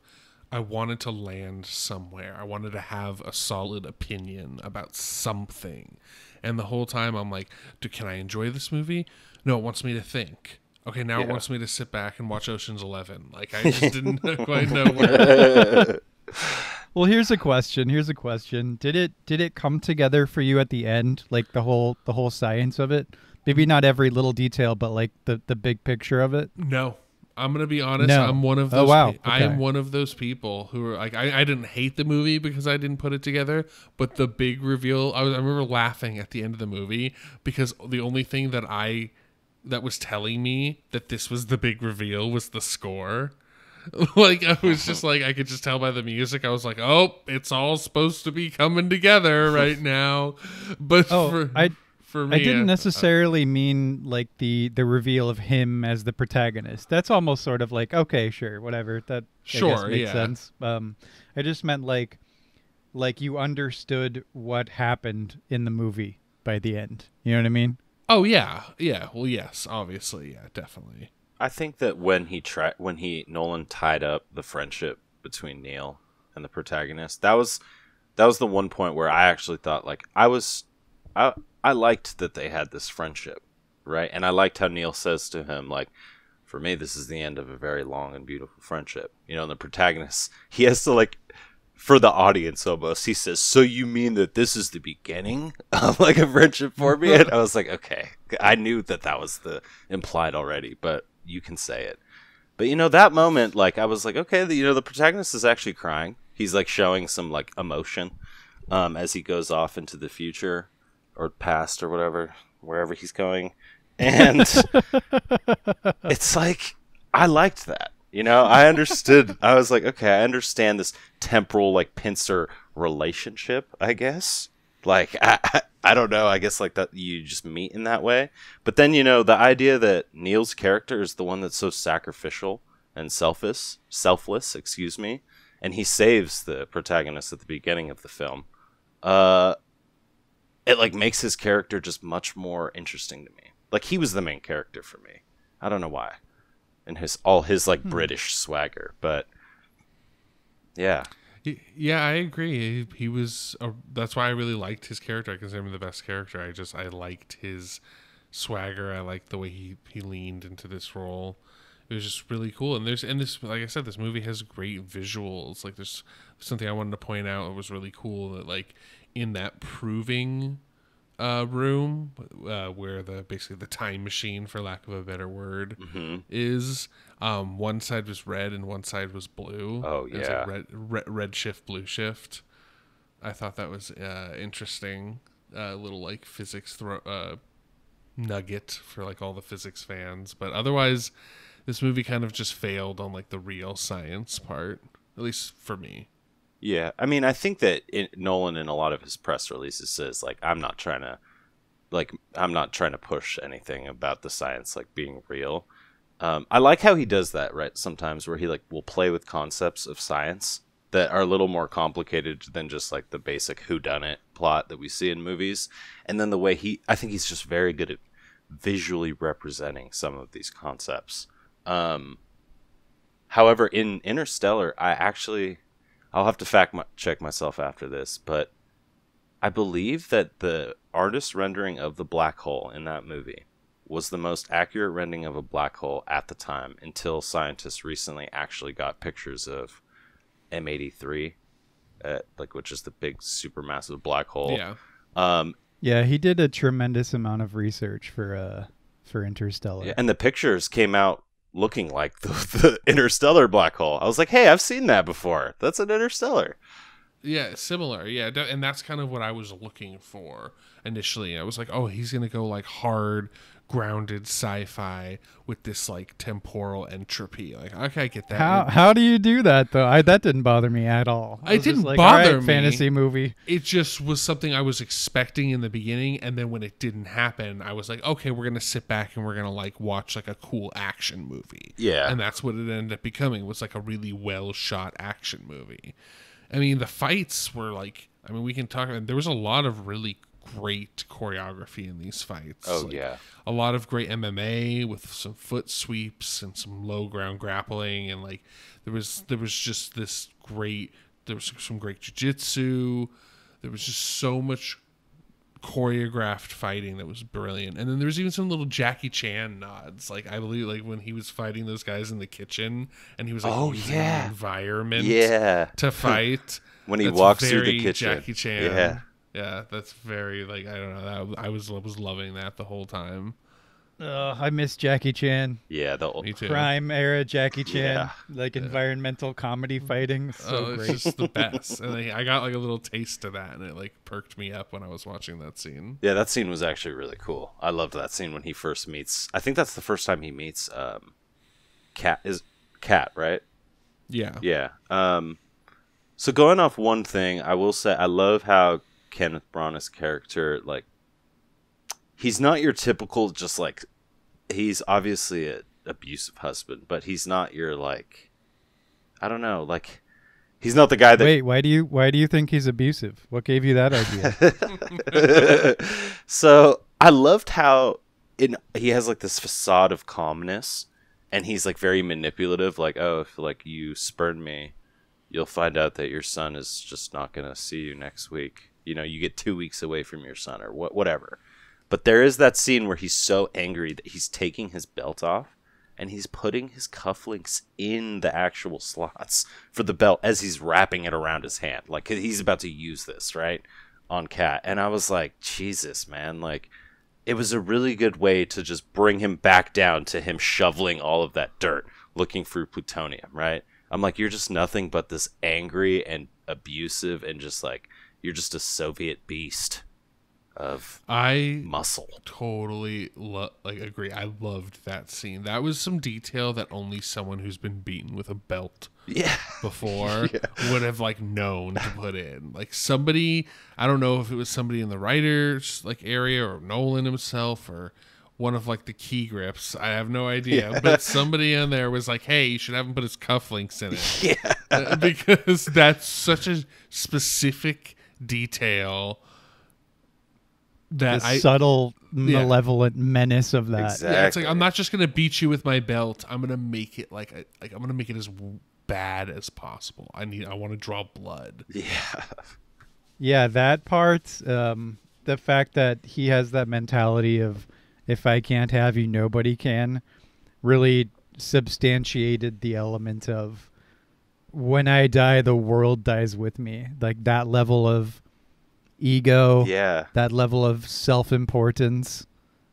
I wanted to land somewhere. I wanted to have a solid opinion about something, and the whole time I'm like, can I enjoy this movie? No, it wants me to think. Okay, now it Yeah. wants me to sit back and watch Ocean's 11. Like, I just didn't quite know where. Well, here's a question. Did it come together for you at the end, like the whole science of it? Maybe not every little detail, but like the big picture of it. No, I'm gonna be honest. No. I'm one of those. Oh, wow. I am Okay. one of those people who are like, I didn't hate the movie because I didn't put it together, but the big reveal. I remember laughing at the end of the movie because the only thing that was telling me that this was the big reveal was the score. Like, I was just like, I could just tell by the music. I was like, oh, it's all supposed to be coming together right now. But for me, I didn't necessarily mean like the reveal of him as the protagonist. That's almost sort of like, okay, sure, whatever. That I guess Sure, makes yeah. sense. I just meant like you understood what happened in the movie by the end. You know what I mean? Oh yeah. Well, yes, obviously, yeah, definitely. I think that when Nolan tied up the friendship between Neil and the protagonist, that was the one point where I actually thought like I liked that they had this friendship, right? And I liked how Neil says to him like, for me, this is the end of a very long and beautiful friendship. And the protagonist, he has to like, for the audience almost, he says, so you mean that this is the beginning of like a friendship for me? And I was like, okay, I knew that was the implied already, but you can say it. But that moment, like I was like, okay, the protagonist is actually crying. He's like showing some like emotion as he goes off into the future or past or whatever, wherever he's going. And it's like, I liked that. I understood. I was like, okay, I understand this temporal, like, pincer relationship, I guess. Like, I don't know. I guess, like, that you just meet in that way. But then, the idea that Neil's character is the one that's so sacrificial and selfless, and he saves the protagonist at the beginning of the film, it, like, makes his character just much more interesting to me. Like, he was the main character for me. I don't know why. And all his like British swagger, but yeah, I agree. He was. That's why I really liked his character. I consider him the best character. I liked his swagger. I liked the way he leaned into this role. It was just really cool. And this, like I said, this movie has great visuals. Like there's something I wanted to point out. It was really cool that like in that proving room where basically the time machine, for lack of a better word, is. One side was red and one side was blue. Oh It was yeah, like red shift, blue shift. I thought that was interesting. Little like physics nugget for like all the physics fans, but otherwise, this movie kind of just failed on like the real science part, at least for me. yeah. I mean, I think that Nolan in a lot of his press releases says like, I'm not trying to push anything about the science like being real. I like how he does that, right? Sometimes where he like will play with concepts of science that are a little more complicated than just like the basic whodunit plot that we see in movies. And then the way I think he's just very good at visually representing some of these concepts. However, in Interstellar, I'll have to check myself after this, but I believe that the artist rendering of the black hole in that movie was the most accurate rendering of a black hole at the time, until scientists recently actually got pictures of M83, which is the big supermassive black hole. Yeah. Yeah, he did a tremendous amount of research for Interstellar. Yeah, and the pictures came out looking like the Interstellar black hole. I was like, hey, I've seen that before. That's an Interstellar. Yeah, similar. Yeah, and that's kind of what I was looking for initially. I was like, oh, he's going to go like hard, grounded sci-fi with this like temporal entropy. Like, okay, I get that. How do you do that though? That didn't bother me at all. It didn't like, bother all right, me. Fantasy movie. It just was something I was expecting in the beginning, and then when it didn't happen, I was like, okay, we're gonna sit back and we're gonna like watch like a cool action movie. Yeah, and that's what it ended up becoming. It was like a really well shot action movie. I mean, the fights were like, I mean, we can talk about, there was a lot of really great choreography in these fights. Oh, like, yeah. A lot of great MMA with some foot sweeps and some low ground grappling. And like, there was just this great, there was some great jiu-jitsu. There was just so much choreographed fighting that was brilliant. And then there was even some little Jackie Chan nods. Like, I believe like when he was fighting those guys in the kitchen and he was like using the environment to fight. When he walks through the very kitchen. Jackie Chan. Yeah, that's very like, I don't know. I was loving that the whole time. I miss Jackie Chan. Yeah, Me too. Prime era Jackie Chan, environmental comedy fighting. So it's great. just the best. And I got like a little taste of that, and it like perked me up when I was watching that scene. Yeah, that scene was actually really cool. I loved that scene when he first meets. I think that's the first time he meets Cat, right? Yeah. Yeah. So going off one thing, I will say I love how Kenneth Branagh's character, like, he's not your typical just like, he's obviously an abusive husband, but he's not your like, I don't know, like, he's not the guy that. Wait, why do you think he's abusive? What gave you that idea? So I loved how he has like this facade of calmness, and he's like very manipulative. Like, oh, if like you spurn me, you'll find out that your son is just not gonna see you next week. You know, you get 2 weeks away from your son or whatever. But there is that scene where he's so angry that he's taking his belt off and he's putting his cufflinks in the actual slots for the belt as he's wrapping it around his hand. Like, he's about to use this, right, on Kat. And I was like, Jesus, man. Like, it was a really good way to just bring him back down to him shoveling all of that dirt, looking for plutonium, right? I'm like, you're just nothing but this angry and abusive and just like, you're just a Soviet beast of muscle. Totally agree. I loved that scene. That was some detail that only someone who's been beaten with a belt before would have like known to put in. Like somebody, I don't know if it was somebody in the writers like area or Nolan himself or one of like the key grips. I have no idea, but somebody in there was like, "Hey, you should have him put his cufflinks in it," because that's such a specific detail. That the subtle, malevolent menace of that. Exactly. Yeah, it's like, I'm not just gonna beat you with my belt. I'm gonna make it like I'm gonna make it as bad as possible. I want to draw blood. Yeah, that part. The fact that he has that mentality of, if I can't have you, nobody can, really substantiated the element of, when I die, the world dies with me. Like that level of ego, Yeah. that level of self-importance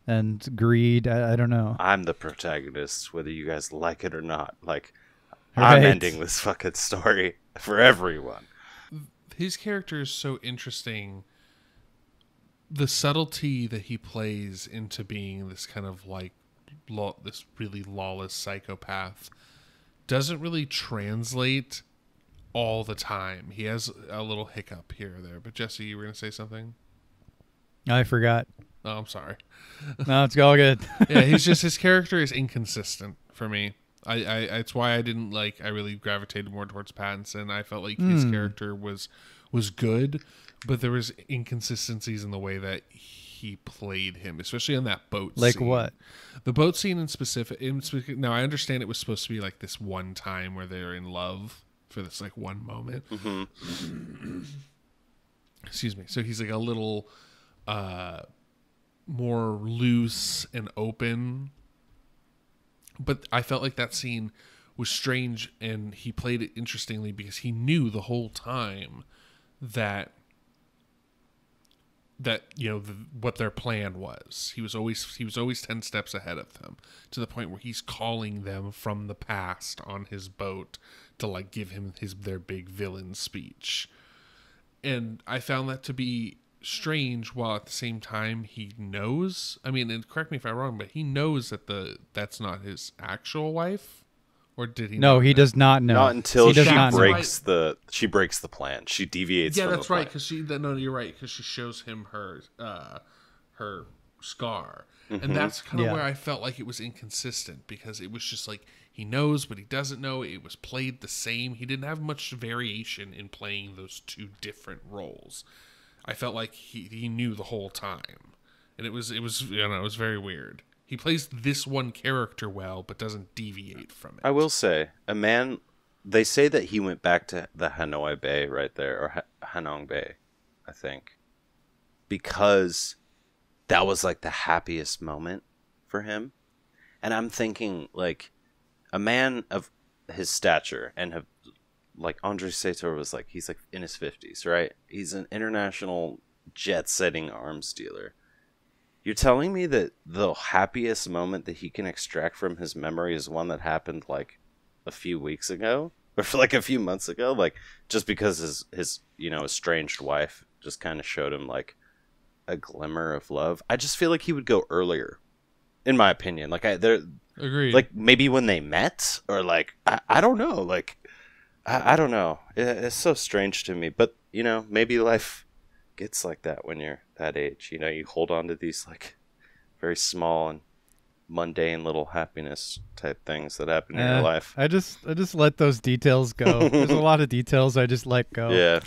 and greed. I don't know. I'm the protagonist, whether you guys like it or not. Like, I'm Right. ending this fucking story for everyone. His character is so interesting. The subtlety that he plays into being this kind of like this really lawless psychopath doesn't really translate all the time. He has a little hiccup here or there. But Jesse, you were going to say something? I forgot. Oh, I'm sorry. No, it's all good. Yeah, his character is inconsistent for me. I it's why I really gravitated more towards Pattinson. I felt like his character was good, but there was inconsistencies in the way that he played him, especially on that boat scene. Like what? The boat scene in specific. Now, I understand it was supposed to be like this one time where they're in love for this like one moment. Mm-hmm. Excuse me. So he's like a little more loose and open. But I felt like that scene was strange, and he played it interestingly because he knew the whole time that what their plan was. He was always 10 steps ahead of them, to the point where he's calling them from the past on his boat to like give him their big villain speech. And I found that to be strange, while at the same time he knows, and correct me if I'm wrong, but he knows that that's not his actual wife. Or did he? No, he does not know. Not until He does she not know. breaks the plan. She deviates. Yeah, from that's the plan. right. Because you're right. Because she shows him her scar, and that's kind of where I felt like it was inconsistent, because it was just like he knows, but he doesn't know. It was played the same. He didn't have much variation in playing those two different roles. I felt like he knew the whole time, and it was very weird. He plays this one character well, but doesn't deviate from it. I will say, they say that he went back to the Hanoi Bay right there, or Hanong Bay, I think, because that was like the happiest moment for him. And I'm thinking, like, a man of his stature and like Andre Sator was like, he's like in his 50s, right? He's an international jet-setting arms dealer. You're telling me that the happiest moment that he can extract from his memory is one that happened like a few weeks ago, or for like a few months ago, like just because his estranged wife just kind of showed him like a glimmer of love. I just feel like he would go earlier, in my opinion. Like Agreed. Like maybe when they met, or like I don't know. Like I don't know. It's so strange to me, but maybe life gets like that when you're that age. You hold on to these like very small and mundane little happiness type things that happen in your life. I just let those details go. There's a lot of details I just let go. Yeah.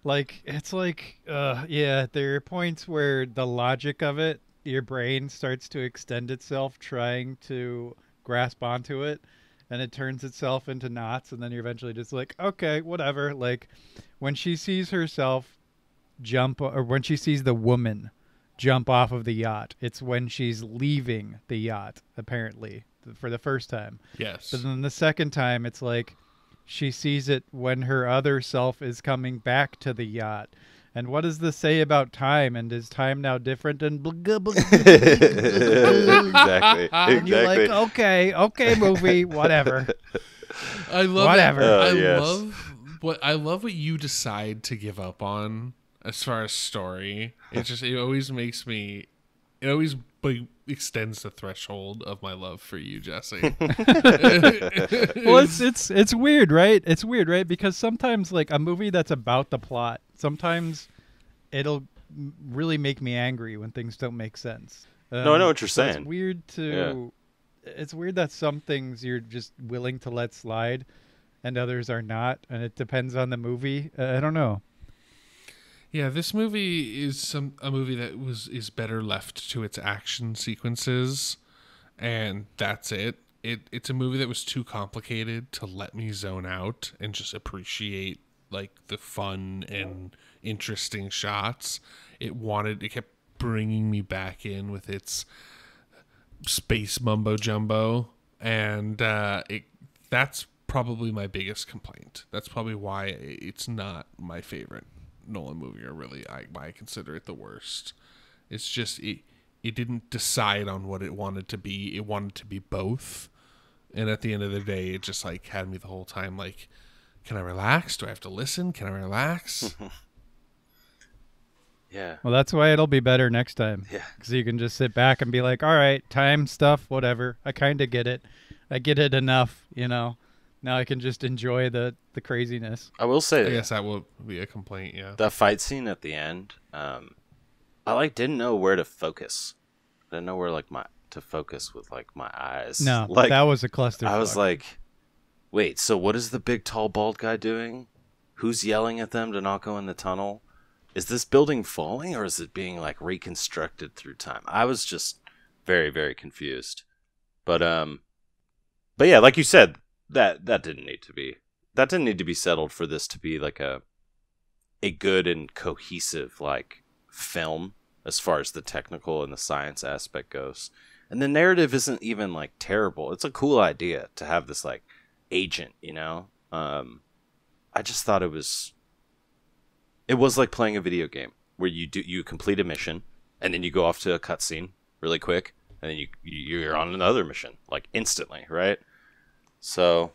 Like it's like there are points where the logic of it, your brain starts to extend itself trying to grasp onto it, and it turns itself into knots, and then you're eventually just like, okay, whatever. Like when she sees herself jump, or when she sees the woman jump off of the yacht, it's when she's leaving the yacht, apparently, for the first time. Yes. But then the second time, it's like she sees it when her other self is coming back to the yacht. And what does this say about time? And is time now different? And Exactly. And you're like, okay, movie, whatever. I love Whatever. I love what you decide to give up on as far as story. It always makes me. It always extends the threshold of my love for you, Jesse. Well, it's weird, right? It's weird, right? Because sometimes, like a movie that's about the plot, sometimes it'll really make me angry when things don't make sense. No, I know what you're saying. It's weird It's weird that some things you're just willing to let slide, and others are not, and it depends on the movie. I don't know. Yeah, this movie is a movie that is better left to its action sequences, and that's it. It's a movie that was too complicated to let me zone out and just appreciate like the fun and interesting shots. It kept bringing me back in with its space mumbo jumbo, and that's probably my biggest complaint. That's probably why it's not my favorite Nolan movie are really, I consider it the worst. It's just it didn't decide on what it wanted to be. It wanted to be both. And at the end of the day, it just like had me the whole time like, can I relax? Do I have to listen? Can I relax? Yeah. Well, that's why it'll be better next time. Yeah. Because you can just sit back and be like, all right, time stuff, whatever. I kind of get it. I get it enough, you know. Now I can just enjoy the craziness. I will say, I guess that will be a complaint, yeah. the fight scene at the end, I didn't know where to focus. I didn't know where to focus with my eyes. No, that was a clusterfuck. I was like, wait, so what is the big tall bald guy doing? Who's yelling at them to not go in the tunnel? Is this building falling, or is it being reconstructed through time? I was just very, very confused. But yeah, like you said, that didn't need to be settled for this to be a good and cohesive film as far as the technical and the science aspect goes. And the narrative isn't even terrible. It's a cool idea to have this agent, you know. I just thought it was like playing a video game where you complete a mission and then you go off to a cutscene really quick and then you're on another mission instantly, right? So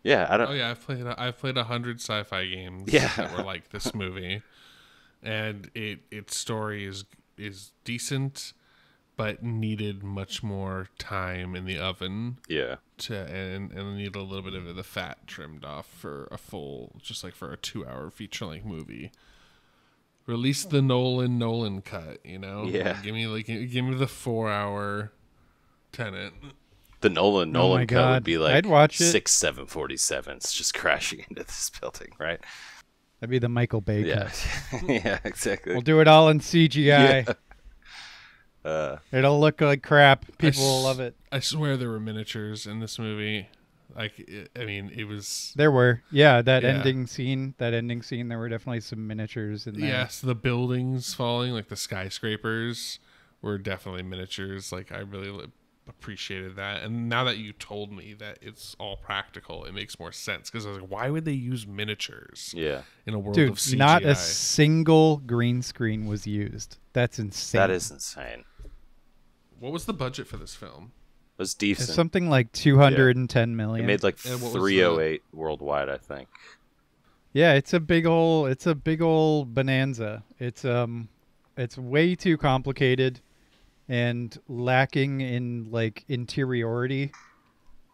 yeah, I've played 100 sci-fi games that were like this movie, and its story is decent, but needed much more time in the oven. Yeah. And need a little bit of the fat trimmed off for a full, just for a 2-hour feature-length movie. Release the Nolan cut, you know? Yeah. Give me the 4-hour Tenet. The Nolan cut would be I'd watch it. 6 747s just crashing into this building, right? That'd be the Michael Bay cut. Yeah, exactly. We'll do it all in CGI. Yeah. It'll look like crap. People will love it. I swear there were miniatures in this movie. It was... There were. Yeah, ending scene, there were definitely some miniatures in there. Yes, the buildings falling, the skyscrapers, were definitely miniatures. I really appreciated that. And now that you told me that it's all practical, it makes more sense. Because I was like, why would they use miniatures in a world of CGI? Not a single green screen was used. That's insane. That is insane. What was the budget for this film? It was decent. It's something like $210 million. It made 308 worldwide, I think. Yeah, it's a big old bonanza. It's way too complicated and lacking in interiority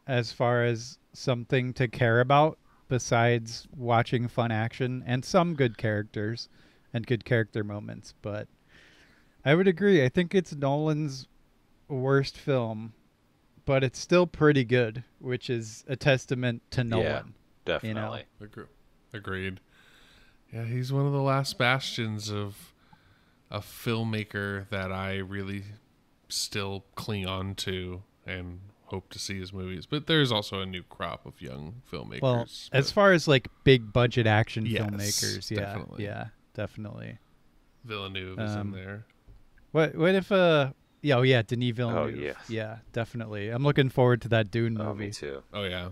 as far as something to care about besides watching fun action and some good characters and good character moments. But I would agree. I think it's Nolan's worst film, but it's still pretty good, which is a testament to Nolan. Yeah, definitely. You know? Agreed. Yeah, he's one of the last bastions of a filmmaker that I really still cling on to and hope to see his movies. But there's also a new crop of young filmmakers. Well, as far as big budget action filmmakers, definitely. Villeneuve is in there. What if Denis Villeneuve. Oh yeah. Yeah, definitely. I'm looking forward to that Dune movie. Oh, me too. Oh yeah.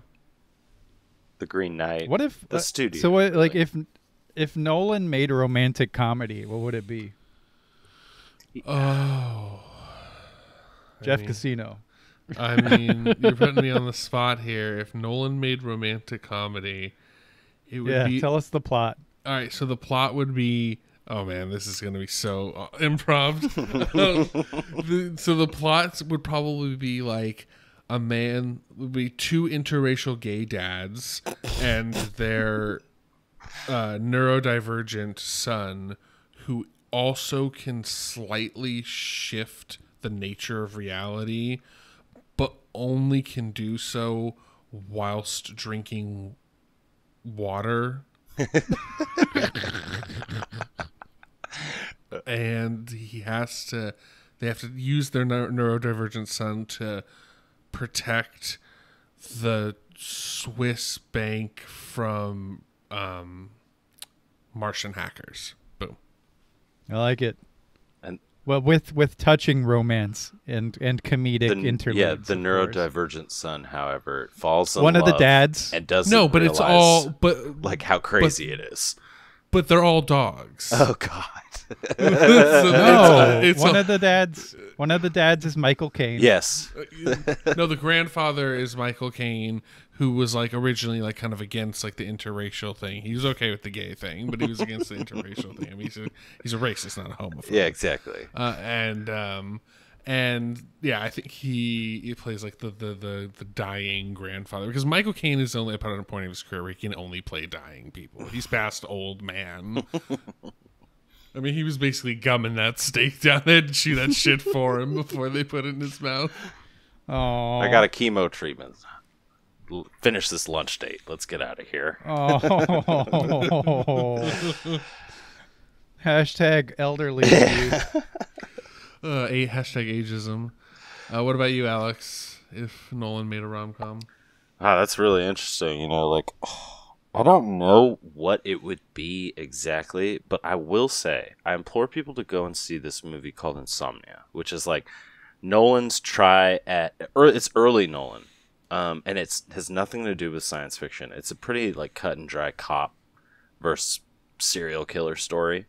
The Green Knight. What if the studio? So what, if Nolan made a romantic comedy, what would it be? Oh. Jeff Casino. I mean, you're putting me on the spot here. If Nolan made romantic comedy, it would be... tell us the plot. All right, so the plot would be... Oh, man, this is going to be so improv. So the plot would probably be a man... would be 2 interracial gay dads and their neurodivergent son who also can slightly shift the nature of reality, but only can do so whilst drinking water. And they have to use their neurodivergent son to protect the Swiss bank from Martian hackers. Boom. I like it. And with touching romance and comedic interludes. Yeah, the neurodivergent son, however, falls in one love of the dads and doesn't no, but realize, it's all but how crazy it is. but they're all dogs. Oh God. One of the dads is Michael Caine. Yes. No, the grandfather is Michael Caine, who was like originally like kind of against like the interracial thing. He was okay with the gay thing, but he was against the interracial thing. I mean, he's a racist, not a homophobe. Yeah, exactly. And yeah, I think he plays like the dying grandfather, because Michael Caine is only at a point of his career where he can only play dying people. He's past old man. I mean, he was basically gumming that steak down there to chew that shit for him before they put it in his mouth. Oh, I got a chemo treatment. Finish this lunch date. Let's get out of here. Oh. Hashtag elderly. Dude. Hashtag ageism. What about you, Alex? If Nolan made a rom-com? Wow, that's really interesting. You know, like, I don't know what it would be exactly, but I will say, I implore people to go and see this movie called Insomnia, which is like Nolan's it's early Nolan, and it has nothing to do with science fiction. It's a pretty like cut and dry cop versus serial killer story.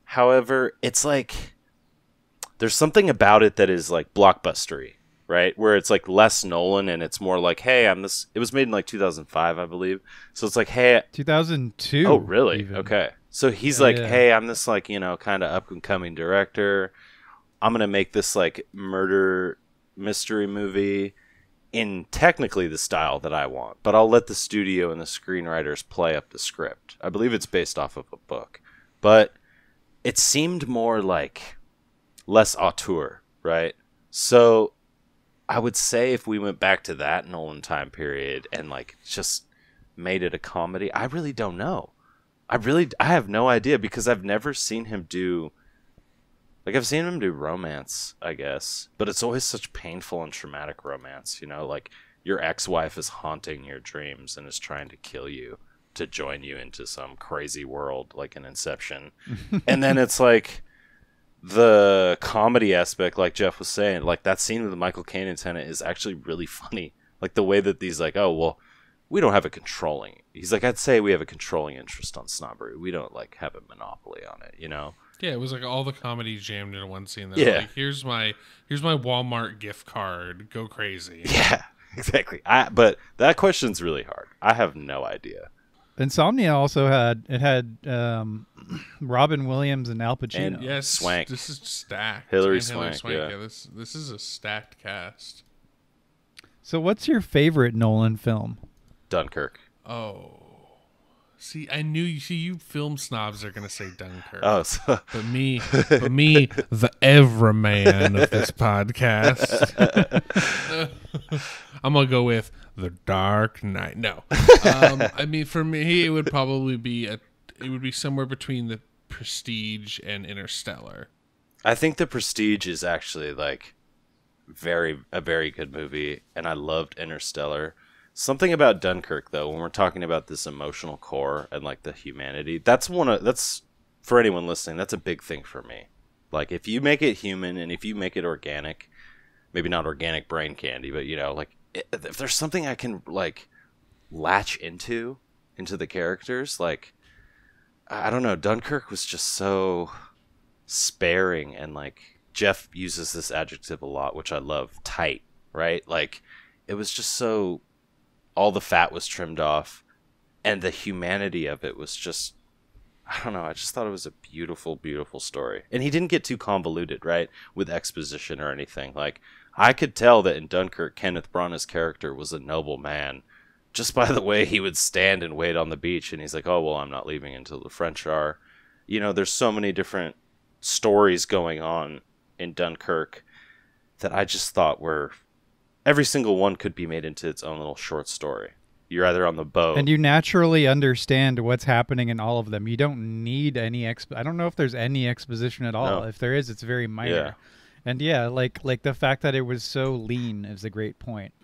However, it's like there's something about it that is like blockbustery, right? Where it's like less Nolan and it's more like, hey, I'm this. It was made in like 2005, I believe. So it's like, hey, 2002. Oh, really? Even. Okay. So he's hey, I'm this like, you know, kind of up and coming director. I'm going to make this like murder mystery movie in technically the style that I want, but I'll let the studio and the screenwriters play up the script. I believe it's based off of a book, but it seemed more like less auteur, right? So I would say if we went back to that Nolan time period and like just made it a comedy, I really don't know. I have no idea, because I've never seen him do, like, I've seen him do romance, I guess, but it's always such painful and traumatic romance, you know, like your ex-wife is haunting your dreams and is trying to kill you to join you into some crazy world, like an Inception. And then it's like the comedy aspect, like Jeff was saying, like that scene with Michael Caine in Tenet is actually really funny. Like the way that these like, oh, well, we don't have a controlling. He's like, I'd say we have a controlling interest on snobbery. We don't like have a monopoly on it, you know? Yeah, it was like all the comedy jammed into one scene. Yeah. Like, here's my Walmart gift card. Go crazy. Yeah, exactly. But that question's really hard. I have no idea. Insomnia also had Robin Williams and Al Pacino. And Yes, Swank. This is stacked. Hilary And Swank, yeah. This is a stacked cast. So what's your favorite Nolan film? Dunkirk. Oh, see, I knew you film snobs are gonna say Dunkirk. Oh, so But me, the everyman of this podcast, I'm gonna go with The Dark Knight. No, I mean, for me, it would probably be somewhere between The Prestige and Interstellar. I think The Prestige is actually like a very good movie, and I loved Interstellar. Something about Dunkirk, though, when we're talking about this emotional core and like the humanity, that's for anyone listening, that's a big thing for me. Like if you make it human and if you make it organic, maybe not organic brain candy, but you know, like if there's something I can like latch into the characters, like I don't know, Dunkirk was just so sparing, and like Jeff uses this adjective a lot, which I love, tight, right? Like it was just so, all the fat was trimmed off, and the humanity of it was just, I don't know, I just thought it was a beautiful, beautiful story. And he didn't get too convoluted, right, with exposition or anything. Like, I could tell that in Dunkirk, Kenneth Branagh's character was a noble man, just by the way he would stand and wait on the beach, and he's like, oh, well, I'm not leaving until the French are. You know, there's so many different stories going on in Dunkirk that I just thought were, every single one could be made into its own little short story. You're either on the boat, and you naturally understand what's happening in all of them. You don't need any I don't know if there's any exposition at all. No. If there is, it's very minor. Yeah. And yeah, like the fact that it was so lean is a great point.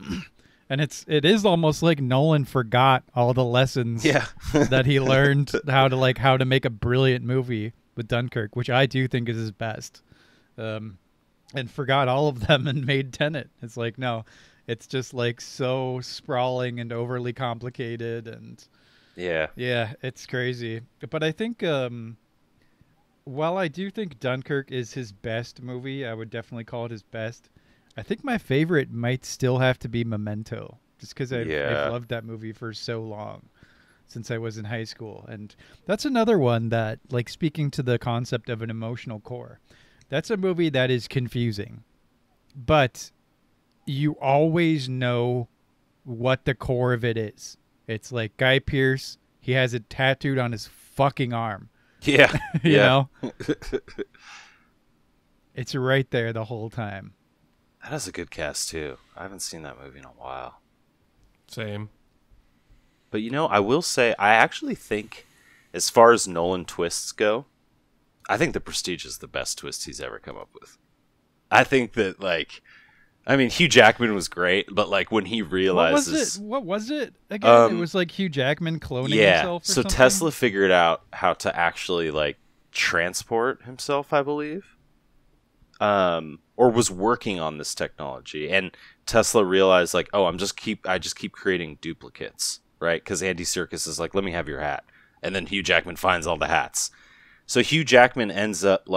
And it is almost like Nolan forgot all the lessons that he learned how to make a brilliant movie with Dunkirk, which I do think is his best. And forgot all of them and made Tenet. It's like, no, it's just like so sprawling and overly complicated, and Yeah. Yeah, it's crazy. But I think while I do think Dunkirk is his best movie, I would definitely call it his best. I think my favorite might still have to be Memento, just because I've Yeah. loved that movie for so long, since I was in high school. And that's another one that, like, speaking to the concept of an emotional core, that's a movie that is confusing, but you always know what the core of it is. It's like Guy Pearce, he has it tattooed on his fucking arm. Yeah. You Yeah. know? It's right there the whole time. That is a good cast too. I haven't seen that movie in a while. Same. But I will say I actually think as far as Nolan twists go, I think The Prestige is the best twist he's ever come up with. I think that Hugh Jackman was great, but when he realizes What was it again? It was like Hugh Jackman cloning himself or so something? Tesla figured out how to actually transport himself, I believe. Or was working on this technology, and Tesla realized I just keep creating duplicates, right? Because Andy Serkis is like, let me have your hat, and then Hugh Jackman finds all the hats. So Hugh Jackman ends up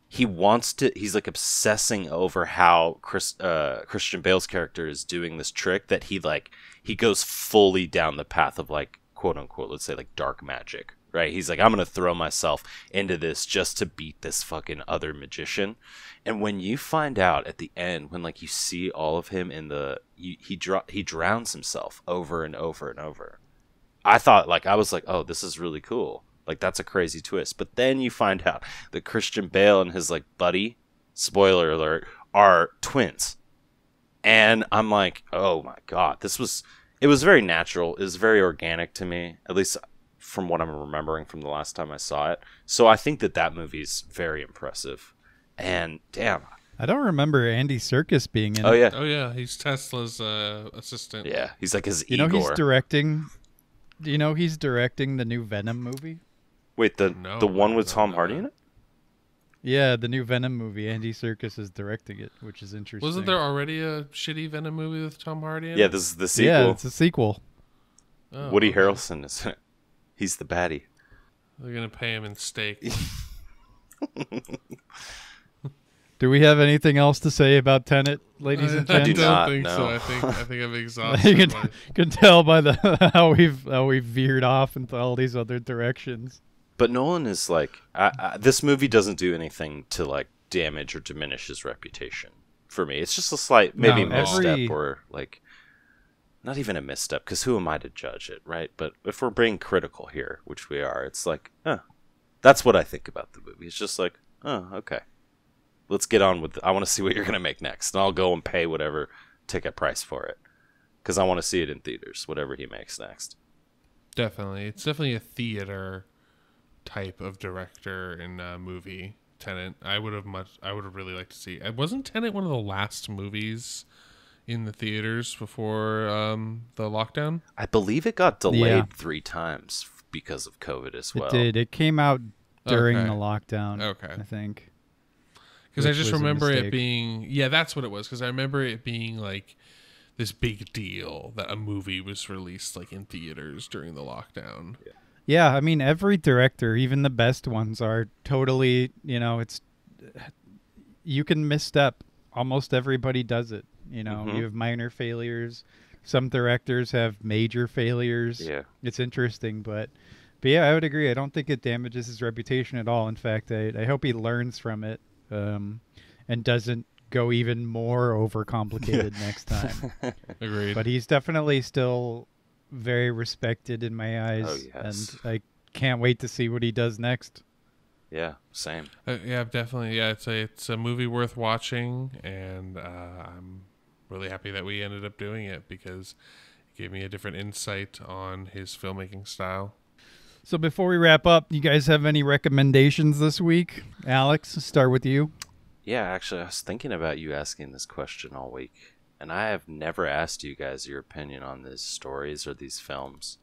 he's obsessing over how Christian Bale's character is doing this trick that he goes fully down the path of quote unquote, let's say dark magic, right? He's like, I'm gonna throw myself into this just to beat this fucking other magician. And when you find out at the end, when you see all of him in he drowns himself over and over and over. I thought I was like, oh, this is really cool. That's a crazy twist. But then you find out that Christian Bale and his buddy, spoiler alert, are twins. And I'm like, oh my god, it was very natural. It was very organic to me, at least from what I'm remembering from the last time I saw it. So I think that movie's very impressive. And damn, I don't remember Andy Serkis being in oh it. yeah, Oh yeah, he's Tesla's assistant. yeah, he's his You know Igor. he's directing. Do you know he's directing the new Venom movie? Wait, the one with no, Tom no, Hardy no. in it? Yeah, the new Venom movie. Andy Serkis is directing it, which is interesting. Wasn't there already a shitty Venom movie with Tom Hardy in Yeah, it? this is the sequel. Yeah, it's a sequel. Oh, Woody okay. Harrelson is in it. He's the baddie. They're gonna pay him in steak. Do we have anything else to say about Tenet, ladies and I do gents? don't not, think no. so. I think I've You exhausted. can tell by the how we've veered off into all these other directions. But Nolan is this movie doesn't do anything to damage or diminish his reputation for me. It's just a slight maybe No, misstep or not even a misstep, because who am I to judge it, right? But if we're being critical here, which we are, it's that's what I think about the movie. It's just oh, okay. Let's get on with it. I want to see what you're going to make next. And I'll go and pay whatever ticket price for it. Because I want to see it in theaters, whatever he makes next. Definitely, it's definitely a theater type of director in a movie. Tenet. I would have really liked to see. Wasn't Tenet one of the last movies in the theaters before the lockdown? I believe it got delayed Yeah. 3 times because of COVID as well. It did. It came out during Okay. the lockdown. Okay. I think. Because I Which just was a remember it mistake. being, that's what it was. Because I remember it being this big deal that a movie was released in theaters during the lockdown. Yeah, I mean, every director, even the best ones, are totally. It's you can misstep. Almost everybody does it. Mhm. You have minor failures. Some directors have major failures. Yeah. It's interesting, but yeah, I would agree. I don't think it damages his reputation at all. In fact, I hope he learns from it, and doesn't go even more overcomplicated next time. Agreed. But he's definitely still very respected in my eyes, Oh, yes. and I can't wait to see what he does next. Yeah, same. Yeah, definitely. Yeah, it's a movie worth watching, and I'm really happy that we ended up doing it because it gave me a different insight on his filmmaking style. So before we wrap up, you guys have any recommendations this week? Alex, start with you. Yeah, actually, I was thinking about you asking this question all week, and I have never asked you guys your opinion on these stories or these films.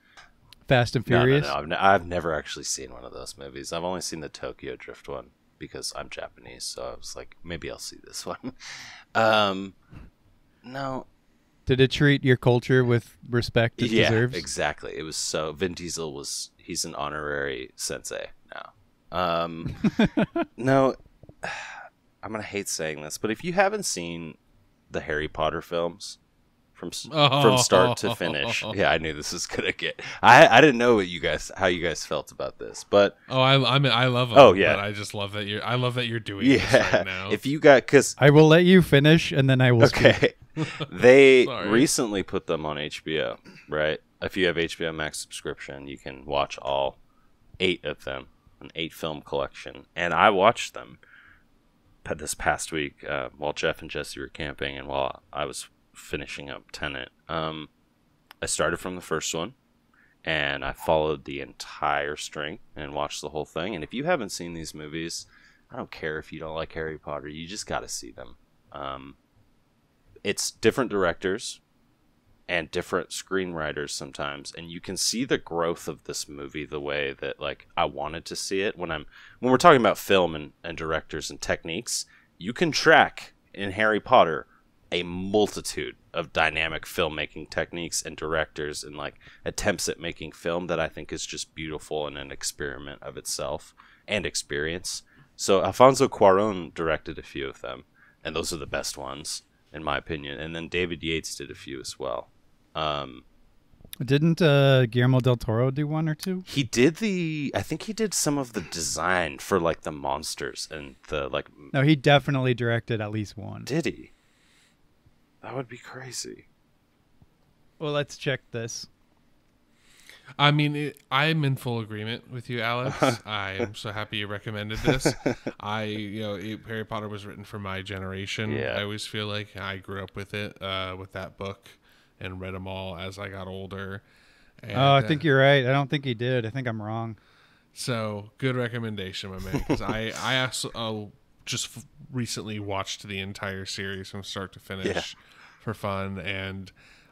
Fast and Furious. No. I've never actually seen one of those movies. I've only seen the Tokyo Drift one because I'm Japanese, so I was like, maybe I'll see this one. No, Did it treat your culture with respect it deserves? Exactly. It was so. Vin Diesel he's an honorary sensei now. No, I'm gonna hate saying this, but if you haven't seen the Harry Potter films from start to finish, yeah, I knew this was gonna get. I didn't know how you guys felt about this, but I love them. Oh yeah, but I just love that you're doing this right now. If you got, because I will let you finish and then I will. Okay, they recently put them on HBO, right? If you have HBO Max subscription, you can watch all 8 of them, an 8-film collection, and I watched them this past week while Jeff and Jesse were camping, and while I was finishing up Tenet. I started from the first one, and I followed the entire string and watched the whole thing. And if you haven't seen these movies, I don't care if you don't like Harry Potter, you just got to see them. It's different directors and different screenwriters sometimes, and you can see the growth of this movie the way that, like, I wanted to see it. When we're talking about film and directors and techniques, you can track in Harry Potter a multitude of dynamic filmmaking techniques and directors and, like, attempts at making film that I think is just beautiful and an experiment of itself and experience. So Alfonso Cuarón directed a few of them, and those are the best ones in my opinion. And then David Yates did a few as well. Didn't Guillermo del Toro do 1 or 2? He did I think he did some of the design for, like, the monsters and the, like... No, he definitely directed at least 1. Did he? That would be crazy. Well, let's check this. I mean, I'm in full agreement with you, Alex. I am so happy you recommended this. Harry Potter was written for my generation. Yeah. I always feel like I grew up with it, with that book, and read them all as I got older. And, I think you're right. I don't think he did. I think I'm wrong. So, good recommendation, my man. Because I also recently watched the entire series from start to finish for fun, and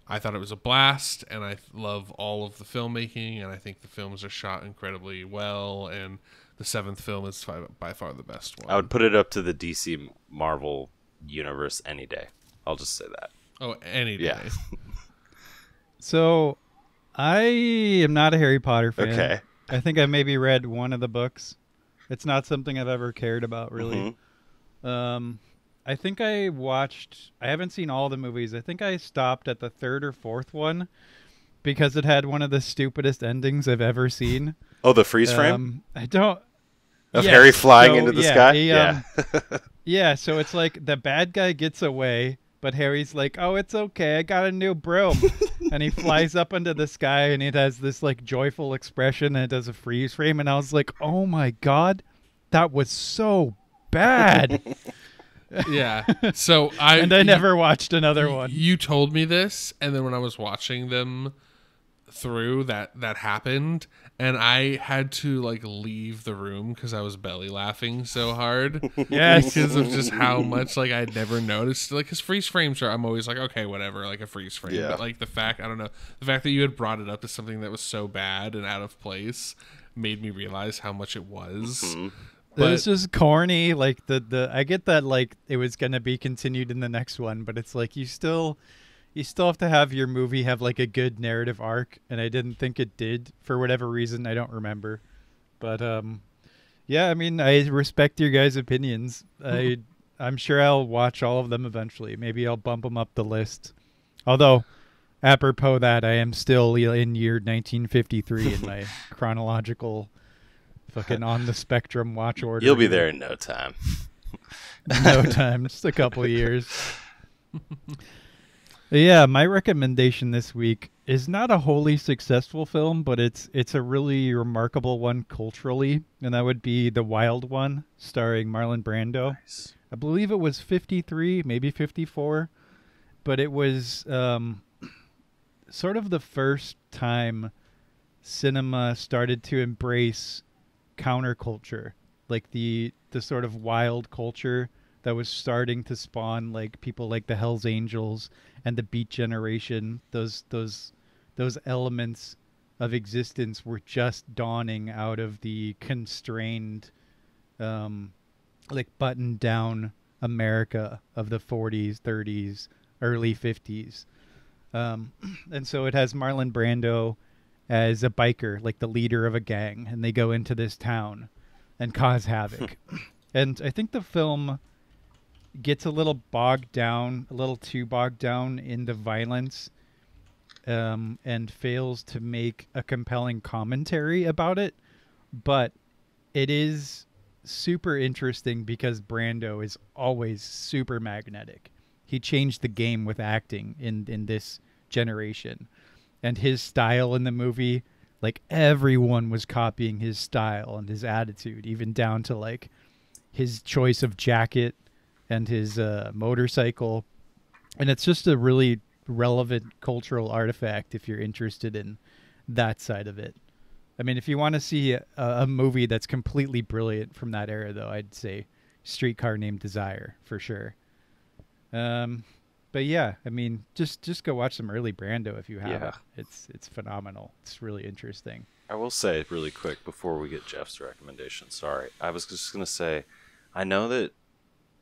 I thought it was a blast, and I love all of the filmmaking, and I think the films are shot incredibly well, and the 7th film is by far the best one. I would put it up to the DC Marvel universe any day. I'll just say that. Oh, any day. Yeah. So, I am not a Harry Potter fan. Okay. I think I maybe read 1 of the books. It's not something I've ever cared about, really. Mm-hmm. I think I haven't seen all the movies. I think I stopped at the 3rd or 4th one because it had one of the stupidest endings I've ever seen. Oh, the freeze frame? I don't... Of Harry flying into the sky? Yeah, so it's like the bad guy gets away, but Harry's like, oh, it's okay, I got a new broom. And he flies up into the sky, and it has this, like, joyful expression, and it does a freeze frame, and I was like, oh my god, that was so bad. Yeah. So I never watched another one. You told me this, and then when I was watching them through, that happened, and I had to, like, leave the room because I was belly laughing so hard. Yes. Because of just how much, like, I'd never noticed. Like, because freeze frames I'm always like, okay, whatever, like a freeze frame. Yeah. But, like, the fact that you had brought it up as something that was so bad and out of place made me realize how much it was. Mm-hmm. But it's just corny. Like I get that, like, it was gonna be continued in the next one, but it's like you still have to have your movie have, like, a good narrative arc, and I didn't think it did for whatever reason. I don't remember, but yeah. I mean, I respect your guys' opinions. I'm sure I'll watch all of them eventually. Maybe I'll bump them up the list. Although, apropos that, I am still in year 1953 in my chronological. Fucking on the spectrum watch order. You'll be there in no time. No time. Just a couple of years. Yeah, my recommendation this week is not a wholly successful film, but it's a really remarkable one culturally, and that would be The Wild One, starring Marlon Brando. Nice. I believe it was 53, maybe 54, but it was sort of the first time cinema started to embrace counterculture, like the sort of wild culture that was starting to spawn, like, people like the Hells Angels and the Beat Generation. Those elements of existence were just dawning out of the constrained, like, buttoned down America of the 40s, 30s, early 50s. Um, and so it has Marlon Brando as a biker, like the leader of a gang, and they go into this town and cause havoc. And I think the film gets a little bogged down, a little too bogged down in the violence, and fails to make a compelling commentary about it. But it is super interesting because Brando is always super magnetic. He changed the game with acting in this generation. And his style in the movie, like everyone was copying his style and his attitude, even down to like his choice of jacket and his motorcycle. And it's just a really relevant cultural artifact if you're interested in that side of it. I mean, if you want to see a movie that's completely brilliant from that era, though, I'd say Streetcar Named Desire for sure. But yeah, I mean, just go watch some early Brando if you haven't. It's phenomenal. It's really interesting. I will say really quick before we get Jeff's recommendation. Sorry, I was just gonna say, I know that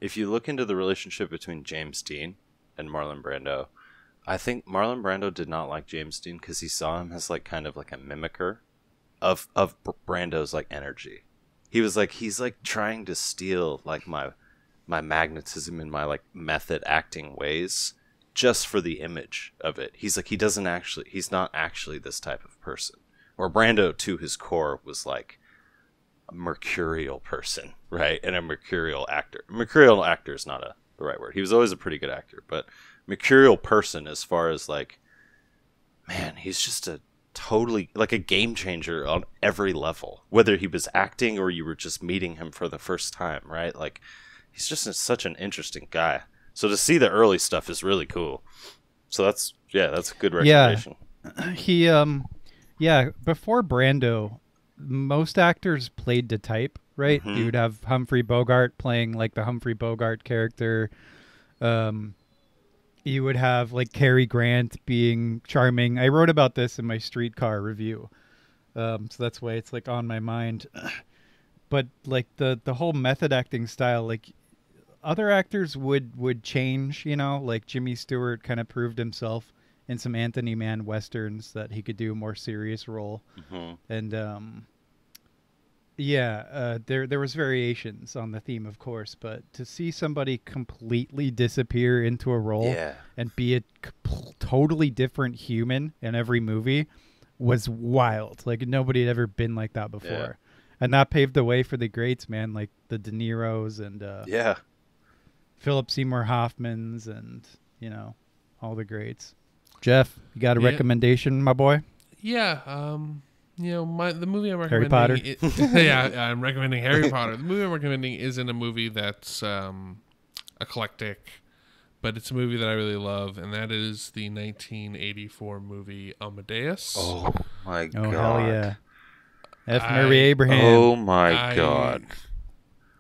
if you look into the relationship between James Dean and Marlon Brando, I think Marlon Brando did not like James Dean because he saw him as like kind of like a mimicker of Brando's like energy. He was like, he's like trying to steal like my magnetism and my like method acting ways just for the image of it. He's like, he's not actually this type of person. Or Brando to his core was like a mercurial person, right? And a mercurial actor. Mercurial actor is not the right word. He was always a pretty good actor, but mercurial person as far as like, man, he's just a totally like a game changer on every level, whether he was acting or you were just meeting him for the first time, right? Like, he's just such an interesting guy. So to see the early stuff is really cool. So that's a good recommendation. Yeah, before Brando, most actors played to type, right? Mm-hmm. You would have Humphrey Bogart playing like the Humphrey Bogart character. You would have like Cary Grant being charming. I wrote about this in my Streetcar review. So that's why it's like on my mind. But like the whole method acting style, like other actors would change, you know, like Jimmy Stewart kind of proved himself in some Anthony Mann westerns that he could do a more serious role. Mm-hmm. And there was variations on the theme, of course, but to see somebody completely disappear into a role and be a totally different human in every movie was wild. Like nobody had ever been like that before. Yeah. And that paved the way for the greats, man, like the De Niros and Philip Seymour Hoffmans and, you know, all the greats. Jeff, you got a recommendation, my boy? Yeah, you know, the movie I'm Harry recommending... Potter? I'm recommending Harry Potter. The movie I'm recommending isn't a movie that's eclectic, but it's a movie that I really love, and that is the 1984 movie Amadeus. Oh, my God. Oh, hell yeah. F. Murray Abraham. Oh, my God.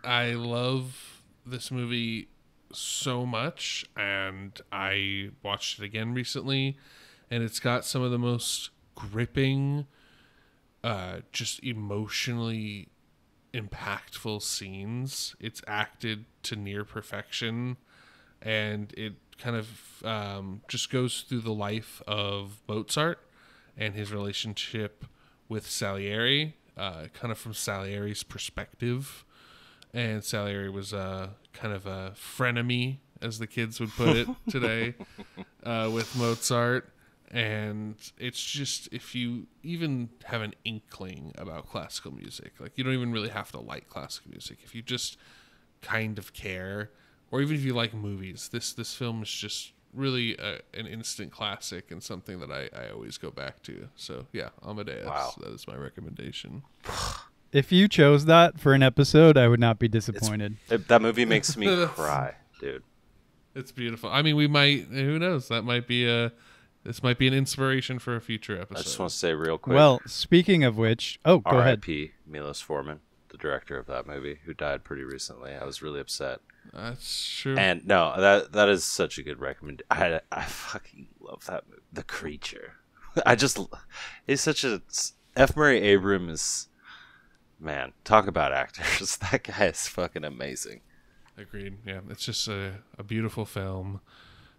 I love this movie so much, and I watched it again recently, and it's got some of the most gripping... just emotionally impactful scenes. It's acted to near perfection, and it kind of just goes through the life of Mozart and his relationship with Salieri, kind of from Salieri's perspective. And Salieri was kind of a frenemy, as the kids would put it today, with Mozart. And it's just, if you even have an inkling about classical music, like you don't even really have to like classical music. If you just kind of care, or even if you like movies, this film is just really an instant classic and something that I always go back to. So yeah, Amadeus. Wow. That is my recommendation. If you chose that for an episode, I would not be disappointed. That movie makes me cry, dude. It's beautiful. I mean, we might, who knows, this might be an inspiration for a future episode. I just want to say real quick. Well, speaking of which, go ahead. R.I.P. Milos Forman, the director of that movie, who died pretty recently. I was really upset. That's true. And no, that is such a good recommendation. I fucking love that movie. The Creature. He's such a... F. Murray Abraham is... Man, talk about actors. That guy is fucking amazing. Agreed. Yeah, it's just a beautiful film,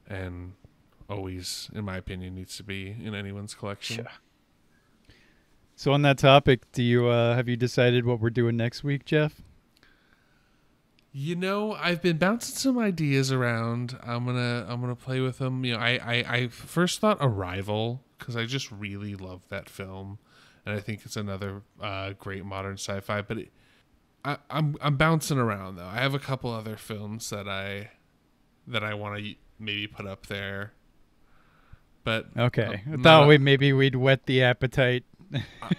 and always, in my opinion, needs to be in anyone's collection. Yeah. So on that topic, do you have you decided what we're doing next week, Jeff? You know, I've been bouncing some ideas around. I'm gonna play with them. You know, I first thought Arrival, because I just really love that film, and I think it's another great modern sci-fi. But I'm bouncing around though. I have a couple other films that I want to maybe put up there. But Okay, I thought we'd whet the appetite.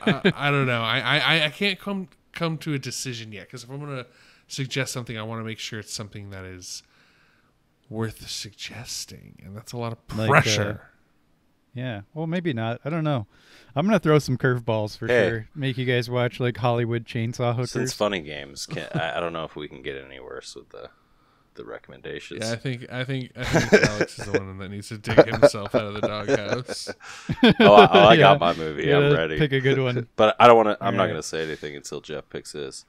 I don't know. I can't come to a decision yet, because if I'm gonna suggest something, I want to make sure it's something that is worth suggesting, and that's a lot of pressure. Yeah, well, maybe not. I don't know. I'm gonna throw some curveballs for sure. Make you guys watch like Hollywood Chainsaw Hookers. Since Funny Games, I don't know if we can get any worse with the recommendations. Yeah, I think Alex is the one that needs to dig himself out of the doghouse. I got my movie. I'm ready. Pick a good one. But I don't want to. I'm not going to say anything until Jeff picks his.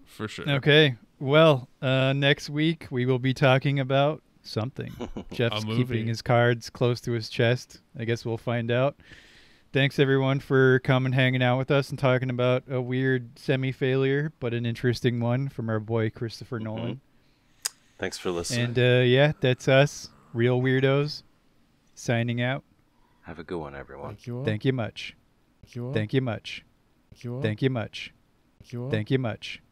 For sure. Okay. Well, next week we will be talking about something. Jeff's keeping his cards close to his chest. I guess we'll find out. Thanks everyone for coming, hanging out with us, and talking about a weird semi-failure, but an interesting one from our boy Christopher Nolan. Thanks for listening. And yeah, that's us, Reel Weirdos, signing out. Have a good one, everyone. Thank you much. Thank you much. Thank you much. Thank you much.